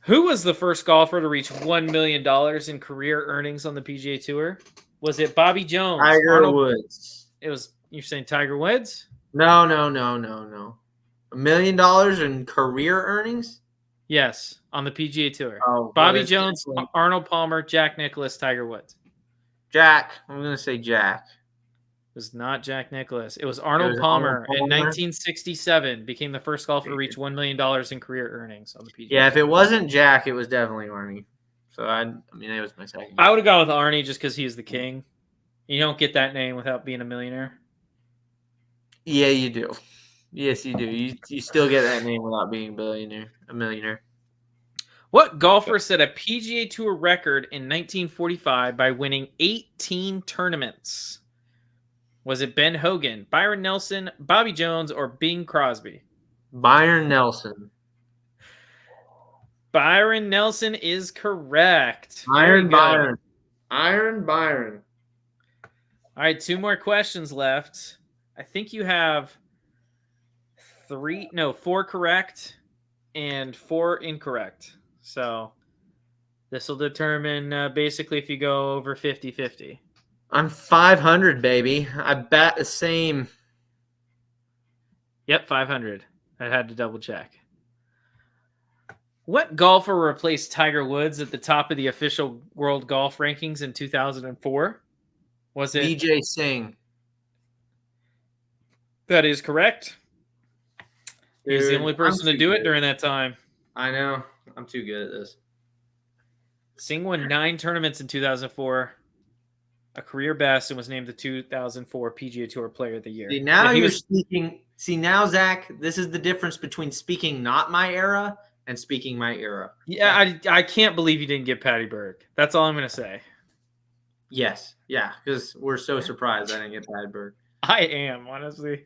A: Who was the first golfer to reach $1 million in career earnings on the PGA Tour? Was it Bobby Jones?
B: Tiger Woods.
A: You're saying Tiger Woods?
B: No. $1 million in career earnings?
A: Yes, on the PGA Tour.
B: Oh,
A: Bobby Jones, Arnold Palmer, Jack Nicklaus, Tiger Woods.
B: Jack. I'm going to say Jack.
A: It was not Jack Nicklaus. It was Arnold Palmer in 1967. Became the first golfer to reach $1 million in career earnings on the PGA.
B: Yeah, if it wasn't Jack, it was definitely Arnie. So it was my second.
A: I would have gone with Arnie just because he's the king. You don't get that name without being a millionaire.
B: Yeah, you do. Yes, you do. You still get that name without being a millionaire.
A: What golfer set a PGA Tour record in 1945 by winning 18 tournaments? Was it Ben Hogan, Byron Nelson, Bobby Jones, or Bing Crosby?
B: Byron Nelson.
A: Byron Nelson is correct.
B: Byron. Byron.
A: All right, 2 more questions left. I think you have 4 correct and 4 incorrect. So this will determine basically if you go over 50-50.
B: I'm 500, baby. I bet the same.
A: Yep, 500. I had to double check. What golfer replaced Tiger Woods at the top of the official world golf rankings in 2004? Was it
B: Vijay Singh?
A: That is correct.
B: Dude,
A: He's the only person to do it during that time.
B: I know. I'm too good at this.
A: Singh won 9 tournaments in 2004, a career best, and was named the 2004 PGA Tour Player of the Year.
B: See, now you're speaking. See, now, Zach, this is the difference between speaking not my era and speaking my era.
A: Yeah, I can't believe you didn't get Patty Berg. That's all I'm going to say.
B: Yes. Yeah, because we're so surprised I didn't get Patty Berg.
A: I am, honestly.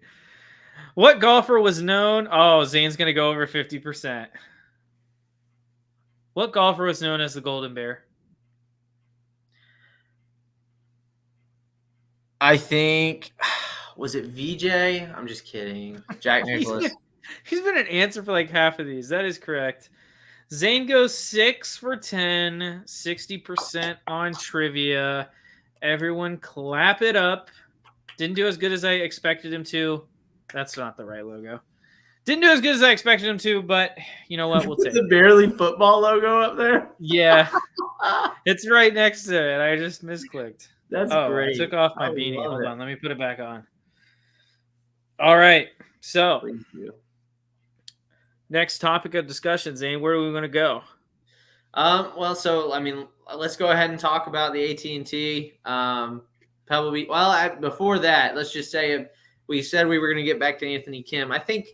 A: What golfer was known? Oh, Zane's going to go over 50%. What golfer was known as the Golden Bear?
B: I think, was it VJ? I'm just kidding. Jack Nicklaus.
A: He's been an answer for like half of these. That is correct. Zane goes 6 for 10, 60% on trivia. Everyone clap it up. Didn't do as good as I expected him to. That's not the right logo. Didn't do as good as I expected him to, but you know what? We'll take
B: the Barely Football logo up there?
A: Yeah. It's right next to it. I just misclicked.
B: That's great.
A: I took off my beanie. Hold on. Let me put it back on. All right. So, next topic of discussion, Zane. Where are we going to go?
B: Let's go ahead and talk about the AT&T Pebble Beach. Well, before that, let's just say we said we were going to get back to Anthony Kim. I think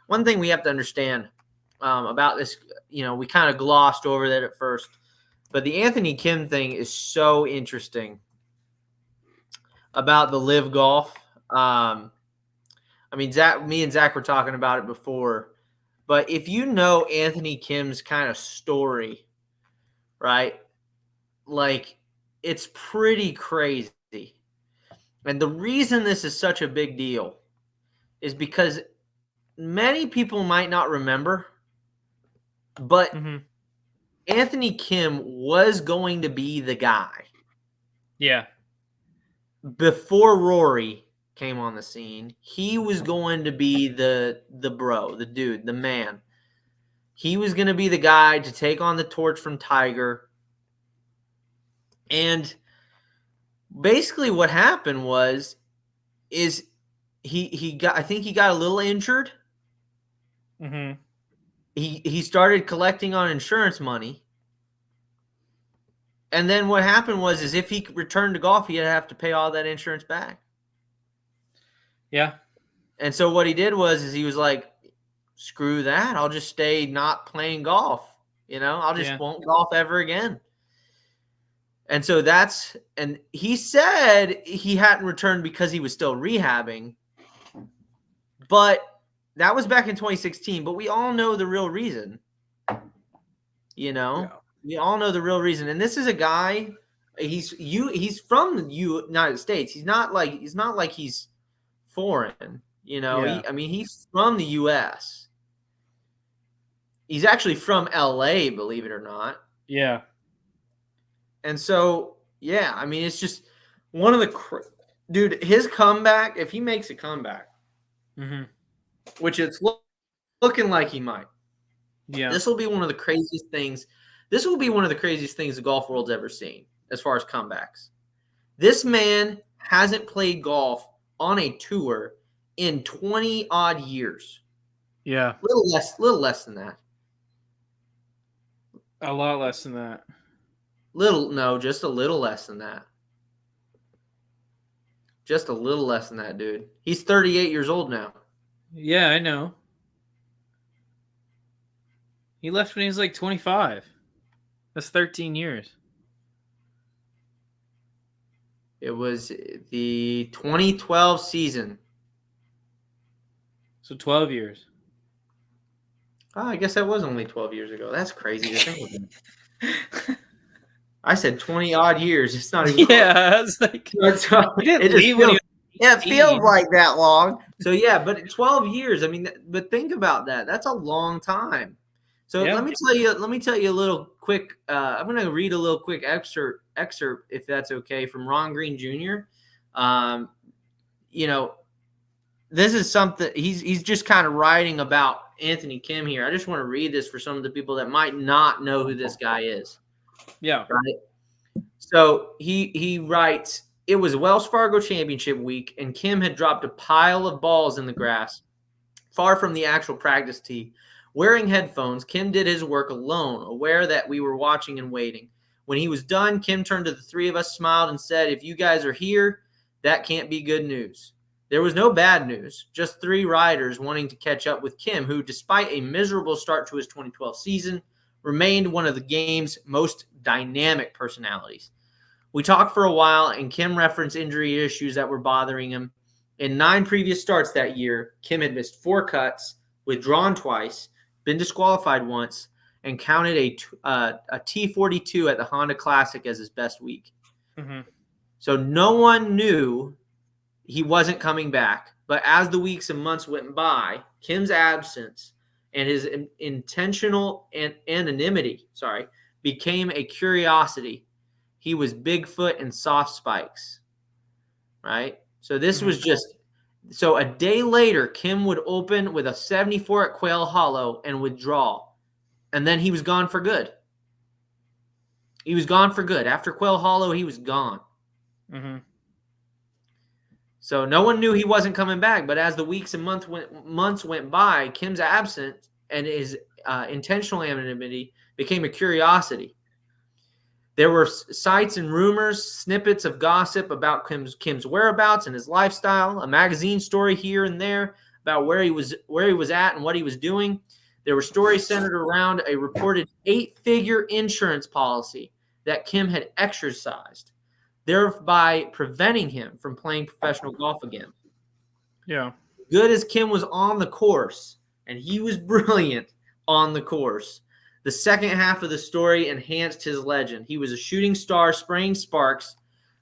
B: one thing we have to understand about this, we kind of glossed over that at first, but the Anthony Kim thing is so interesting about the LIV golf. Me and Zach were talking about it before, but if you know Anthony Kim's kind of story, right? Like, it's pretty crazy. And the reason this is such a big deal is because many people might not remember, but Anthony Kim was going to be the guy.
A: Yeah.
B: Before Rory came on the scene, he was going to be the bro, the dude, the man. He was going to be the guy to take on the torch from Tiger. And basically what happened is he got, I think he got a little injured.
A: Mm-hmm.
B: He started collecting on insurance money. And then what happened is if he returned to golf, he'd have to pay all that insurance back.
A: Yeah.
B: And so what he did is he was like, screw that. I'll just stay not playing golf. I'll just won't golf ever again. And so and he said he hadn't returned because he was still rehabbing. But that was back in 2016. But we all know the real reason.
A: Yeah.
B: We all know the real reason. And this is a guy, he's from the United States. He's not like he's foreign.
A: Yeah.
B: He's from the U.S. He's actually from L.A., believe it or not.
A: Yeah.
B: And so, yeah, it's just one of the dude, his comeback, if he makes a comeback, which it's looking like he might.
A: Yeah.
B: This will be one of the craziest things. This will be one of the craziest things the golf world's ever seen as far as comebacks. This man hasn't played golf on a tour in 20 odd years.
A: Yeah.
B: Little less than that.
A: A lot less than that.
B: Just a little less than that. Just a little less than that, dude. He's 38 years old now.
A: Yeah, I know. He left when he was like 25. That's 13 years.
B: It was the 2012 season.
A: So 12 years.
B: Oh, I guess that was only 12 years ago. That's crazy to think of. I said 20 odd years. It's not even.
A: Yeah, it's like
B: it feels like that long. So yeah, but 12 years. But think about that. That's a long time. So let me tell you a little quick. I'm going to read a little quick excerpt, if that's okay, from Ron Green Jr. This is something he's just kind of writing about Anthony Kim here. I just want to read this for some of the people that might not know who this guy is.
A: Yeah.
B: Right. So he writes, it was Wells Fargo Championship week, and Kim had dropped a pile of balls in the grass, far from the actual practice tee. Wearing headphones, Kim did his work alone, aware that we were watching and waiting. When he was done, Kim turned to the three of us, smiled, and said, if you guys are here, that can't be good news. There was no bad news, just three riders wanting to catch up with Kim, who, despite a miserable start to his 2012 season, remained one of the game's most dynamic personalities. We talked for a while, and Kim referenced injury issues that were bothering him. In 9 previous starts that year, Kim had missed 4 cuts, withdrawn twice, been disqualified once, and counted a T42 at the Honda Classic as his best week.
A: Mm-hmm.
B: So no one knew he wasn't coming back. But as the weeks and months went by, Kim's absence and his intentional anonymity, became a curiosity. He was Bigfoot and soft spikes, right? So this was just – so a day later, Kim would open with a 74 at Quail Hollow and withdraw. And then he was gone for good. He was gone for good. After Quail Hollow, he was gone.
A: Mm-hmm.
B: So no one knew he wasn't coming back. But as the weeks and months went by, Kim's absence and his intentional anonymity became a curiosity. There were sites and rumors, snippets of gossip about Kim's whereabouts and his lifestyle, a magazine story here and there about where he was at and what he was doing. There were stories centered around a reported 8-figure insurance policy that Kim had exercised, thereby preventing him from playing professional golf again.
A: Yeah.
B: Good as Kim was on the course, and he was brilliant on the course, the second half of the story enhanced his legend. He was a shooting star, spraying sparks,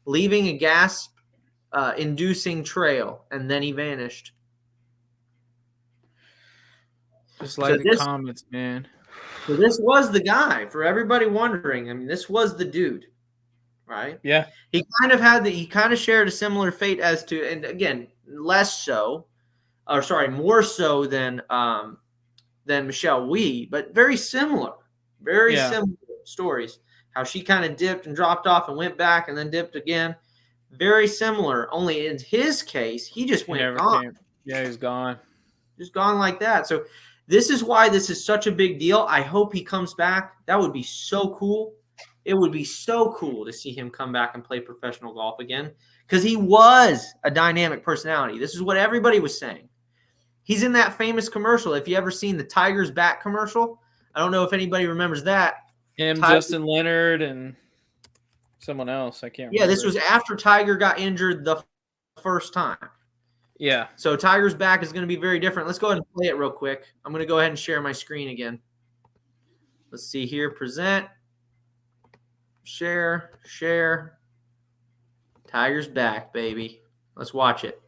B: leaving a gas-inducing trail, and then he vanished.
A: Just like the comments, man.
B: So this was the guy. For everybody wondering, I mean, this was the dude, right?
A: Yeah.
B: He kind of shared a similar fate as to, and again, more so than than Michelle Wie, but very similar. Very
A: Yeah.
B: similar stories. How she kind of dipped and dropped off and went back and then dipped again. Very similar. Only in his case, he just
A: He
B: went
A: never
B: gone.
A: came. Yeah, he's gone.
B: Just gone like that. So this is why this is such a big deal. I hope he comes back. That would be so cool. It would be so cool to see him come back and play professional golf again because he was a dynamic personality. This is what everybody was saying. He's in that famous commercial. If you ever seen the Tiger's Back commercial, I don't know if anybody remembers that.
A: Him,
B: Tiger-
A: Justin Leonard, and someone else. I can't remember.
B: Yeah, this was after Tiger got injured the first time.
A: Yeah.
B: So Tiger's Back is going to be very different. Let's go ahead and play it real quick. I'm going to go ahead and share my screen again. Let's see here. Present. Share. Tiger's Back, baby. Let's watch it.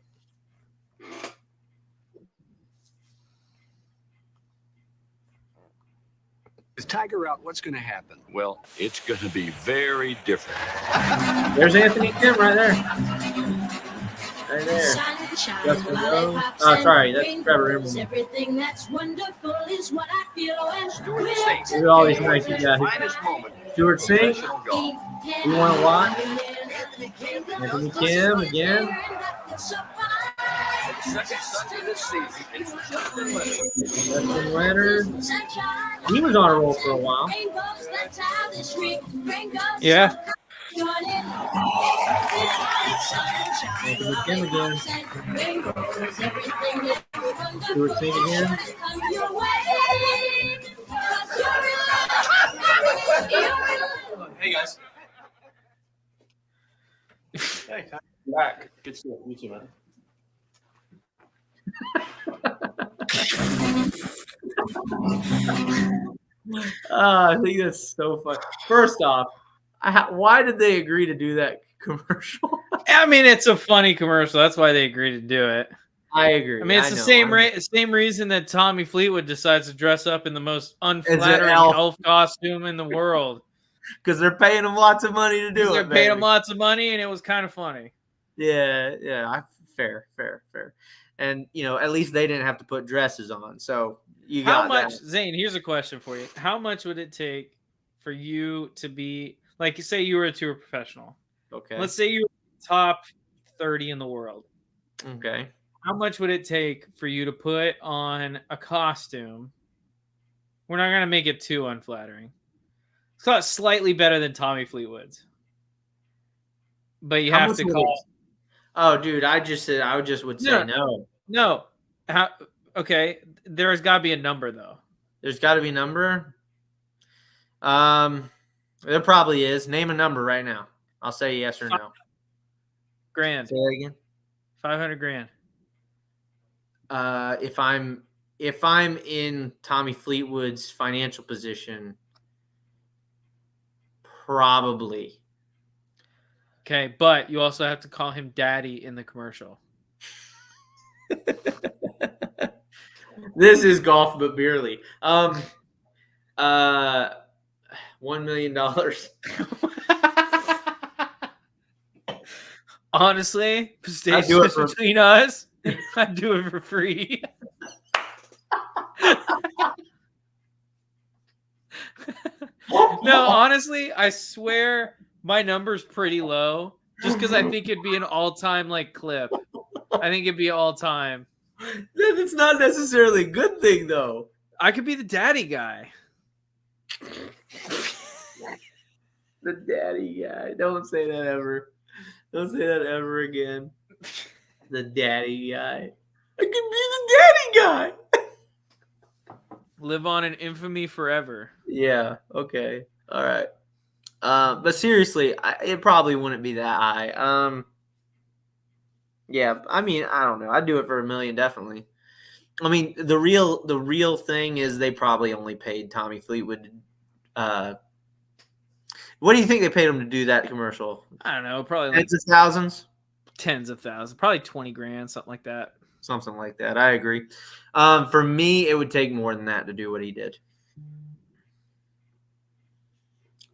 C: With Tiger out, what's going to happen? Well, it's going to be very different.
B: There's Anthony Kim right there. Right there. Justin Rose. Oh, sorry, that's Trevor Immelman.
D: Everything that's wonderful is what I feel when
B: Look at all these nice guys. Stuart Singh. You want to watch? Anthony Kim again. Justin Leonard. He was on a roll for a while.
A: Yeah.
B: Anthony Kim again. Stuart Singh again.
E: Hey guys. Hey, back. Good to see you. You too, man.
B: I think that's so funny. First off, why did they agree to do that commercial?
A: I mean, it's a funny commercial. That's why they agreed to do it.
B: I agree.
A: I mean, it's the same reason that Tommy Fleetwood decides to dress up in the most unflattering elf costume in the world.
B: Because they're paying him lots of money to do it.
A: They're paying him lots of money, and it was kind of funny.
B: Yeah. Fair. And, at least they didn't have to put dresses on. So you got
A: How much,
B: that.
A: Zane, here's a question for you. How much would it take for you to be, like, say you were a tour professional.
B: Okay.
A: Let's say you were top 30 in the world.
B: Okay.
A: How much would it take for you to put on a costume? We're not going to make it too unflattering. It's not slightly better than Tommy Fleetwood's. But you have to call.
B: Oh, dude, I would just say no.
A: No. Okay, there's got to be a number, though.
B: There's got to be a number? There probably is. Name a number right now. I'll say yes or no.
A: $500,000.
B: Say that again.
A: $500,000.
B: If I'm in Tommy Fleetwood's financial position, probably.
A: Okay, but you also have to call him daddy in the commercial.
B: This is golf, but barely. $1 million.
A: Honestly, between us, I'd do it for free. No, honestly, I swear my number's pretty low just because I think it'd be an all-time clip. I think it'd be all-time.
B: That's not necessarily a good thing, though.
A: I could be the daddy guy.
B: The daddy guy. Don't say that ever. Don't say that ever again. The daddy guy. I could be the daddy guy.
A: Live on in infamy forever.
B: Yeah. Okay. All right. But seriously, it probably wouldn't be that high. Yeah. I mean, I don't know. I'd do it for $1 million, definitely. I mean, the real thing is they probably only paid Tommy Fleetwood. What do you think they paid him to do that commercial?
A: I don't know. Probably
B: tens of thousands.
A: Tens of thousands. Probably $20,000, something like that.
B: Something like that. I agree. For me, it would take more than that to do what he did.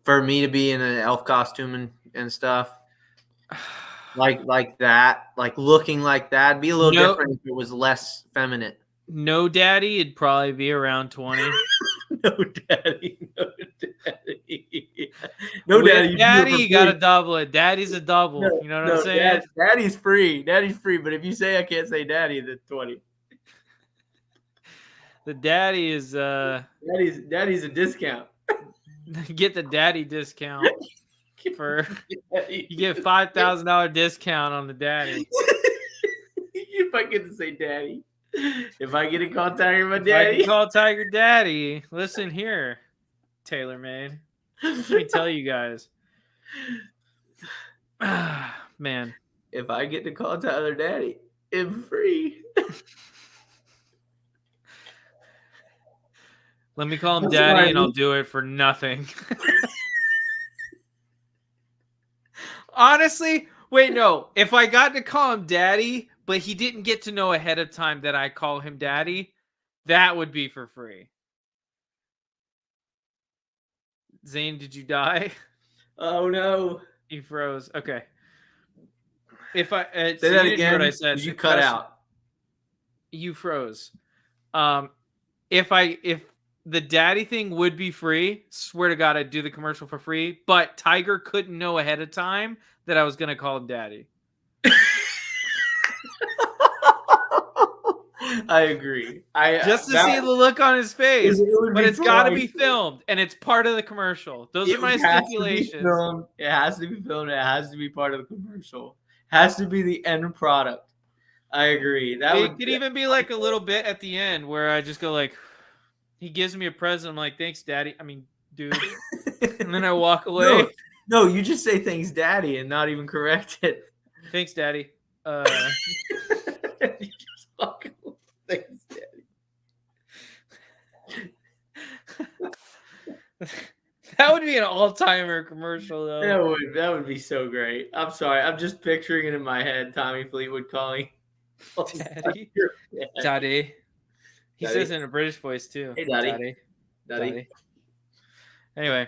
B: For me to be in an elf costume and stuff, like that, like looking like that, it'd be a little different if it was less feminine.
A: No daddy, it'd probably be around 20.
B: No daddy. No
A: With
B: daddy.
A: daddy, you got to double it. Daddy's a double.
B: No,
A: You know what I'm saying?
B: Daddy's free. Daddy's free. But if you say I can't say daddy, then 20.
A: The daddy is
B: Daddy's a discount.
A: get the daddy discount for you get $5,000 discount on the daddy.
B: If I get to say daddy. If I get to call Tiger my
A: I
B: daddy.
A: can call Tiger daddy. Listen here, TaylorMade. Let me tell you guys. Man.
B: If I get to call Tyler daddy, it's free.
A: Let me call him
B: That's
A: daddy
B: right.
A: and I'll do it for nothing. Honestly, wait, no. If I got to call him daddy, but he didn't get to know ahead of time that I call him daddy, that would be for free. Zane, did you die?
B: Oh no.
A: He froze. Okay. If I
B: Say
A: so
B: that
A: you didn't hear
B: again.
A: what I said.
B: You cut out.
A: You froze. If the daddy thing would be free, swear to God, I'd do the commercial for free. But Tiger couldn't know ahead of time that I was gonna call him daddy.
B: I agree.
A: Just to see the look on his face. But it's got to be
B: priceless.
A: filmed, and it's part of the commercial. Those are my stipulations.
B: It has to be filmed. It has to be part of the commercial. It has to be the end product. I agree.
A: It could even be like a little bit at the end where I just go like, he gives me a present. I'm like, thanks, daddy. I mean, dude. And then I walk away.
B: No, you just say thanks, daddy, and not even correct it.
A: Thanks, daddy.
B: You just walk away. Thanks, daddy.
A: That would be an all-timer commercial, though.
B: That would be so great. I'm sorry. I'm just picturing it in my head. Tommy Fleetwood calling.
A: Daddy.
B: Yeah.
A: Daddy. He
B: Daddy.
A: says it in a British voice, too.
B: Hey, daddy. Daddy.
A: Anyway.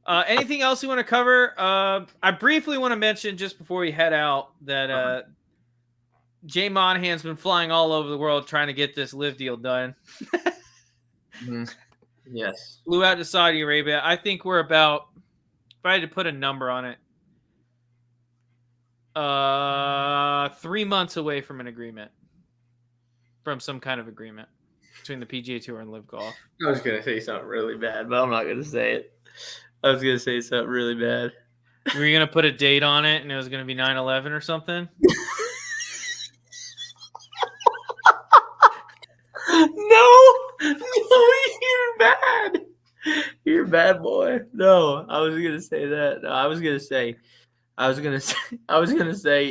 A: Anything else you want to cover? I briefly want to mention, just before we head out, that Jay Monahan's been flying all over the world trying to get this LIV deal done.
B: Yes.
A: Flew out to Saudi Arabia. I think we're about, if I had to put a number on it, 3 months away from an agreement. From some kind of agreement between the PGA Tour and LIV Golf.
B: I was going to say something really bad, but I'm not going to say it. I was going to say something really bad.
A: Were you going to put a date on it and it was going to be 9/11 or something?
B: No, you're bad. You're a bad boy. No, I was gonna say that. No, I was gonna say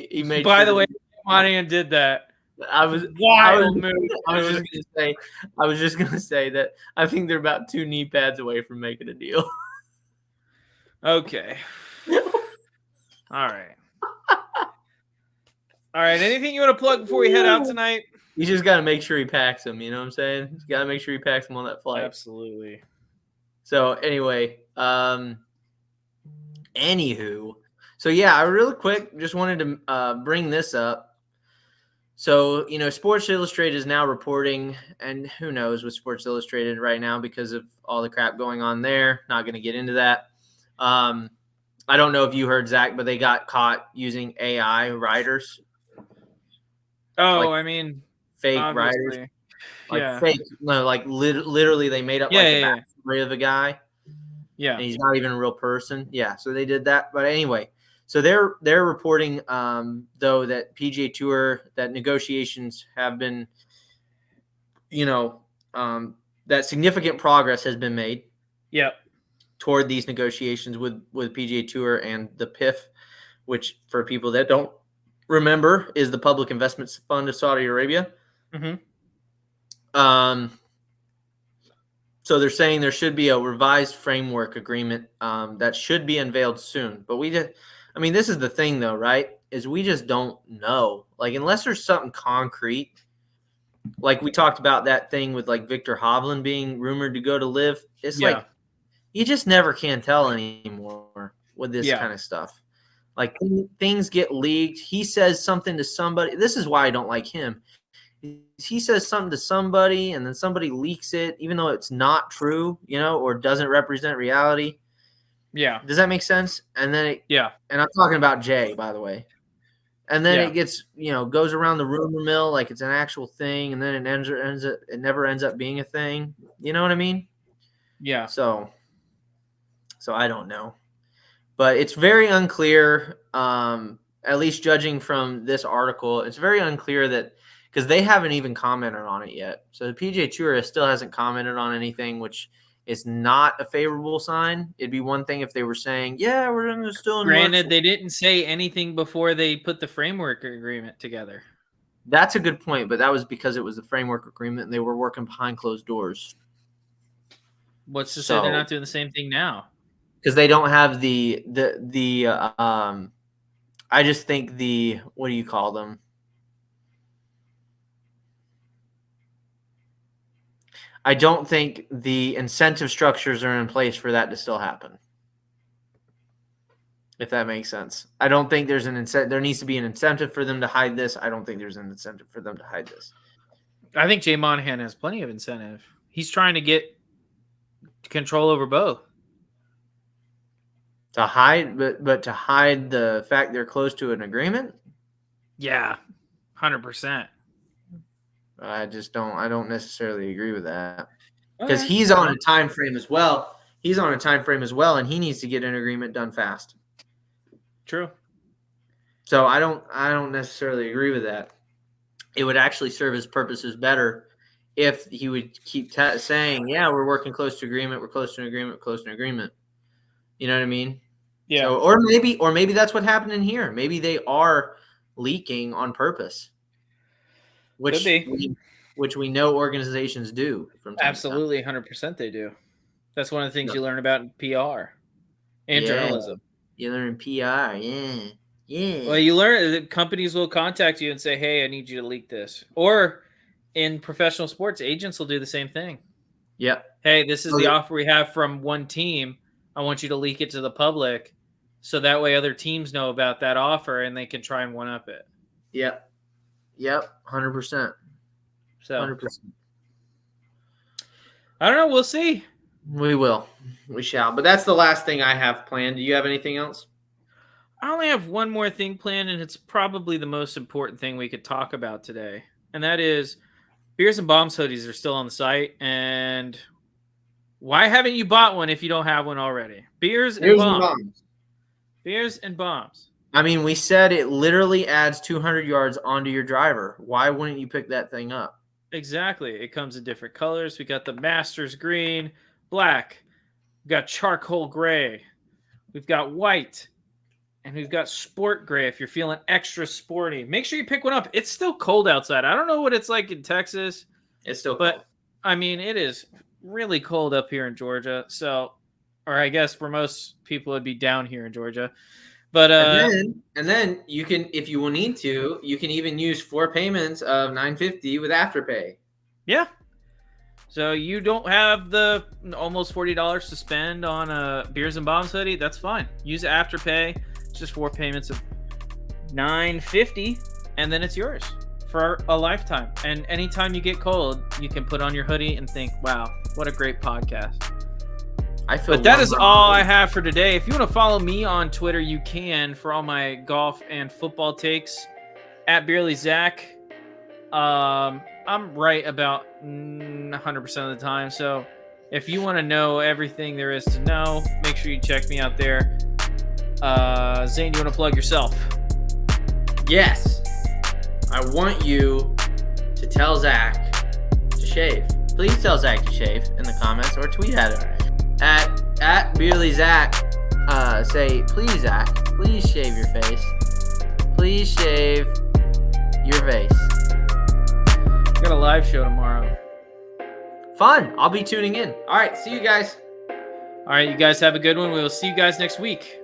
B: he made.
A: By the way, Monahan did that.
B: I was just gonna say that I think they're about 2 knee pads away from making a deal.
A: Okay. All right. All right. Anything you want to plug before we head out tonight?
B: You just got to make sure he packs them. You know what I'm saying? He's got to make sure he packs them on that flight.
A: Absolutely.
B: So anyway, anywho, so yeah, I really quick just wanted to bring this up. So, you know, Sports Illustrated is now reporting, and who knows with Sports Illustrated right now because of all the crap going on there. Not going to get into that. I don't know if you heard, Zach, but they got caught using AI writers.
A: Oh,
B: Like,
A: I mean,
B: fake
A: obviously.
B: writers. Like
A: Yeah.
B: fake. No, like literally they made up the backstory of a guy.
A: Yeah.
B: And he's not even a real person. Yeah, so they did that. But anyway, so they're reporting though that PGA Tour, that negotiations have been, you know, that significant progress has been made.
A: Yep.
B: Toward these negotiations with PGA Tour and the PIF, which for people that don't remember is the Public Investment Fund of Saudi Arabia.
A: Mm-hmm.
B: So they're saying there should be a revised framework agreement that should be unveiled soon. But this is the thing though, right? Is we just don't know. Like, unless there's something concrete, like we talked about that thing with like Victor Hovland being rumored to go to LIV. It's like, you just never can tell anymore with this kind of stuff. Like, things get leaked. He says something to somebody. This is why I don't like him. he says something to somebody and then somebody leaks it, even though it's not true, or doesn't represent reality.
A: Yeah.
B: Does that make sense? And then and I'm talking about Jay, by the way. And then it gets, goes around the rumor mill like it's an actual thing, and then it never ends up being a thing. You know what I mean?
A: Yeah.
B: So I don't know. But it's very unclear, at least judging from this article, it's very unclear that because they haven't even commented on it yet. So the PGA Tour still hasn't commented on anything, which is not a favorable sign. It'd be one thing if they were saying, yeah, we're still in
A: Granted, they didn't say anything before they put the framework agreement together.
B: That's a good point, but that was because it was the framework agreement and they were working behind closed doors.
A: What's to say they're not doing the same thing now?
B: Because they don't have I just think what do you call them? I don't think the incentive structures are in place for that to still happen. If that makes sense. I don't think there's an incentive. There needs to be an incentive for them to hide this. I don't think there's an incentive for them to hide this.
A: I think Jay Monahan has plenty of incentive. He's trying to get control over both.
B: To hide, but to hide the fact they're close to an agreement?
A: Yeah, 100%.
B: I don't necessarily agree with that. Because he's on a time frame as well. And he needs to get an agreement done fast.
A: True.
B: So I don't necessarily agree with that. It would actually serve his purposes better if he would keep saying, yeah, we're working close to agreement, we're close to an agreement, we're close to an agreement. You know what I mean?
A: Yeah.
B: So, or maybe that's what happened in here. Maybe they are leaking on purpose. Which we know organizations do from time
A: Absolutely,
B: to time.
A: 100% they do. That's one of the things you learn about in PR and journalism.
B: You learn PR, yeah.
A: Well, you learn that companies will contact you and say, hey, I need you to leak this. Or in professional sports, agents will do the same thing.
B: Yep.
A: Hey, this is the offer we have from one team. I want you to leak it to the public so that way other teams know about that offer and they can try and one-up it.
B: Yep, 100%.
A: So
B: 100%.
A: I don't know. We'll see.
B: We will. We shall. But that's the last thing I have planned. Do you have anything else?
A: I only have one more thing planned, and it's probably the most important thing we could talk about today. And that is Beers and Bombs hoodies are still on the site. And why haven't you bought one if you don't have one already? Beers and Bombs. Beers and Bombs.
B: I mean, we said it literally adds 200 yards onto your driver. Why wouldn't you pick that thing up?
A: Exactly. It comes in different colors. We got the Masters green, black. We've got charcoal gray. We've got white. And we've got sport gray if you're feeling extra sporty. Make sure you pick one up. It's still cold outside. I don't know what it's like in Texas.
B: It's still
A: cold.
B: But,
A: I mean, it is really cold up here in Georgia. So, or I guess for most people, it'd be down here in Georgia. But
B: and then you can, if you will need to, you can even use 4 payments of $9.50 with Afterpay.
A: Yeah. So you don't have the almost $40 to spend on a Beers and Bombs hoodie. That's fine. Use Afterpay. It's just 4 payments of $9.50, and then it's yours for a lifetime. And anytime you get cold, you can put on your hoodie and think, "Wow, what a great podcast." But that is all I have for today. If you want to follow me on Twitter, you can for all my golf and football takes at BeerlyZach. I'm right about 100% of the time. So if you want to know everything there is to know, make sure you check me out there. Zane, you want to plug yourself?
B: Yes. I want you to tell Zach to shave. Please tell Zach to shave in the comments or tweet at him. At BeerlyZach, say, please, Zach, please shave your face. Please shave your face.
A: Got a live show tomorrow.
B: Fun. I'll be tuning in. All right. See you guys.
A: All right. You guys have a good one. We will see you guys next week.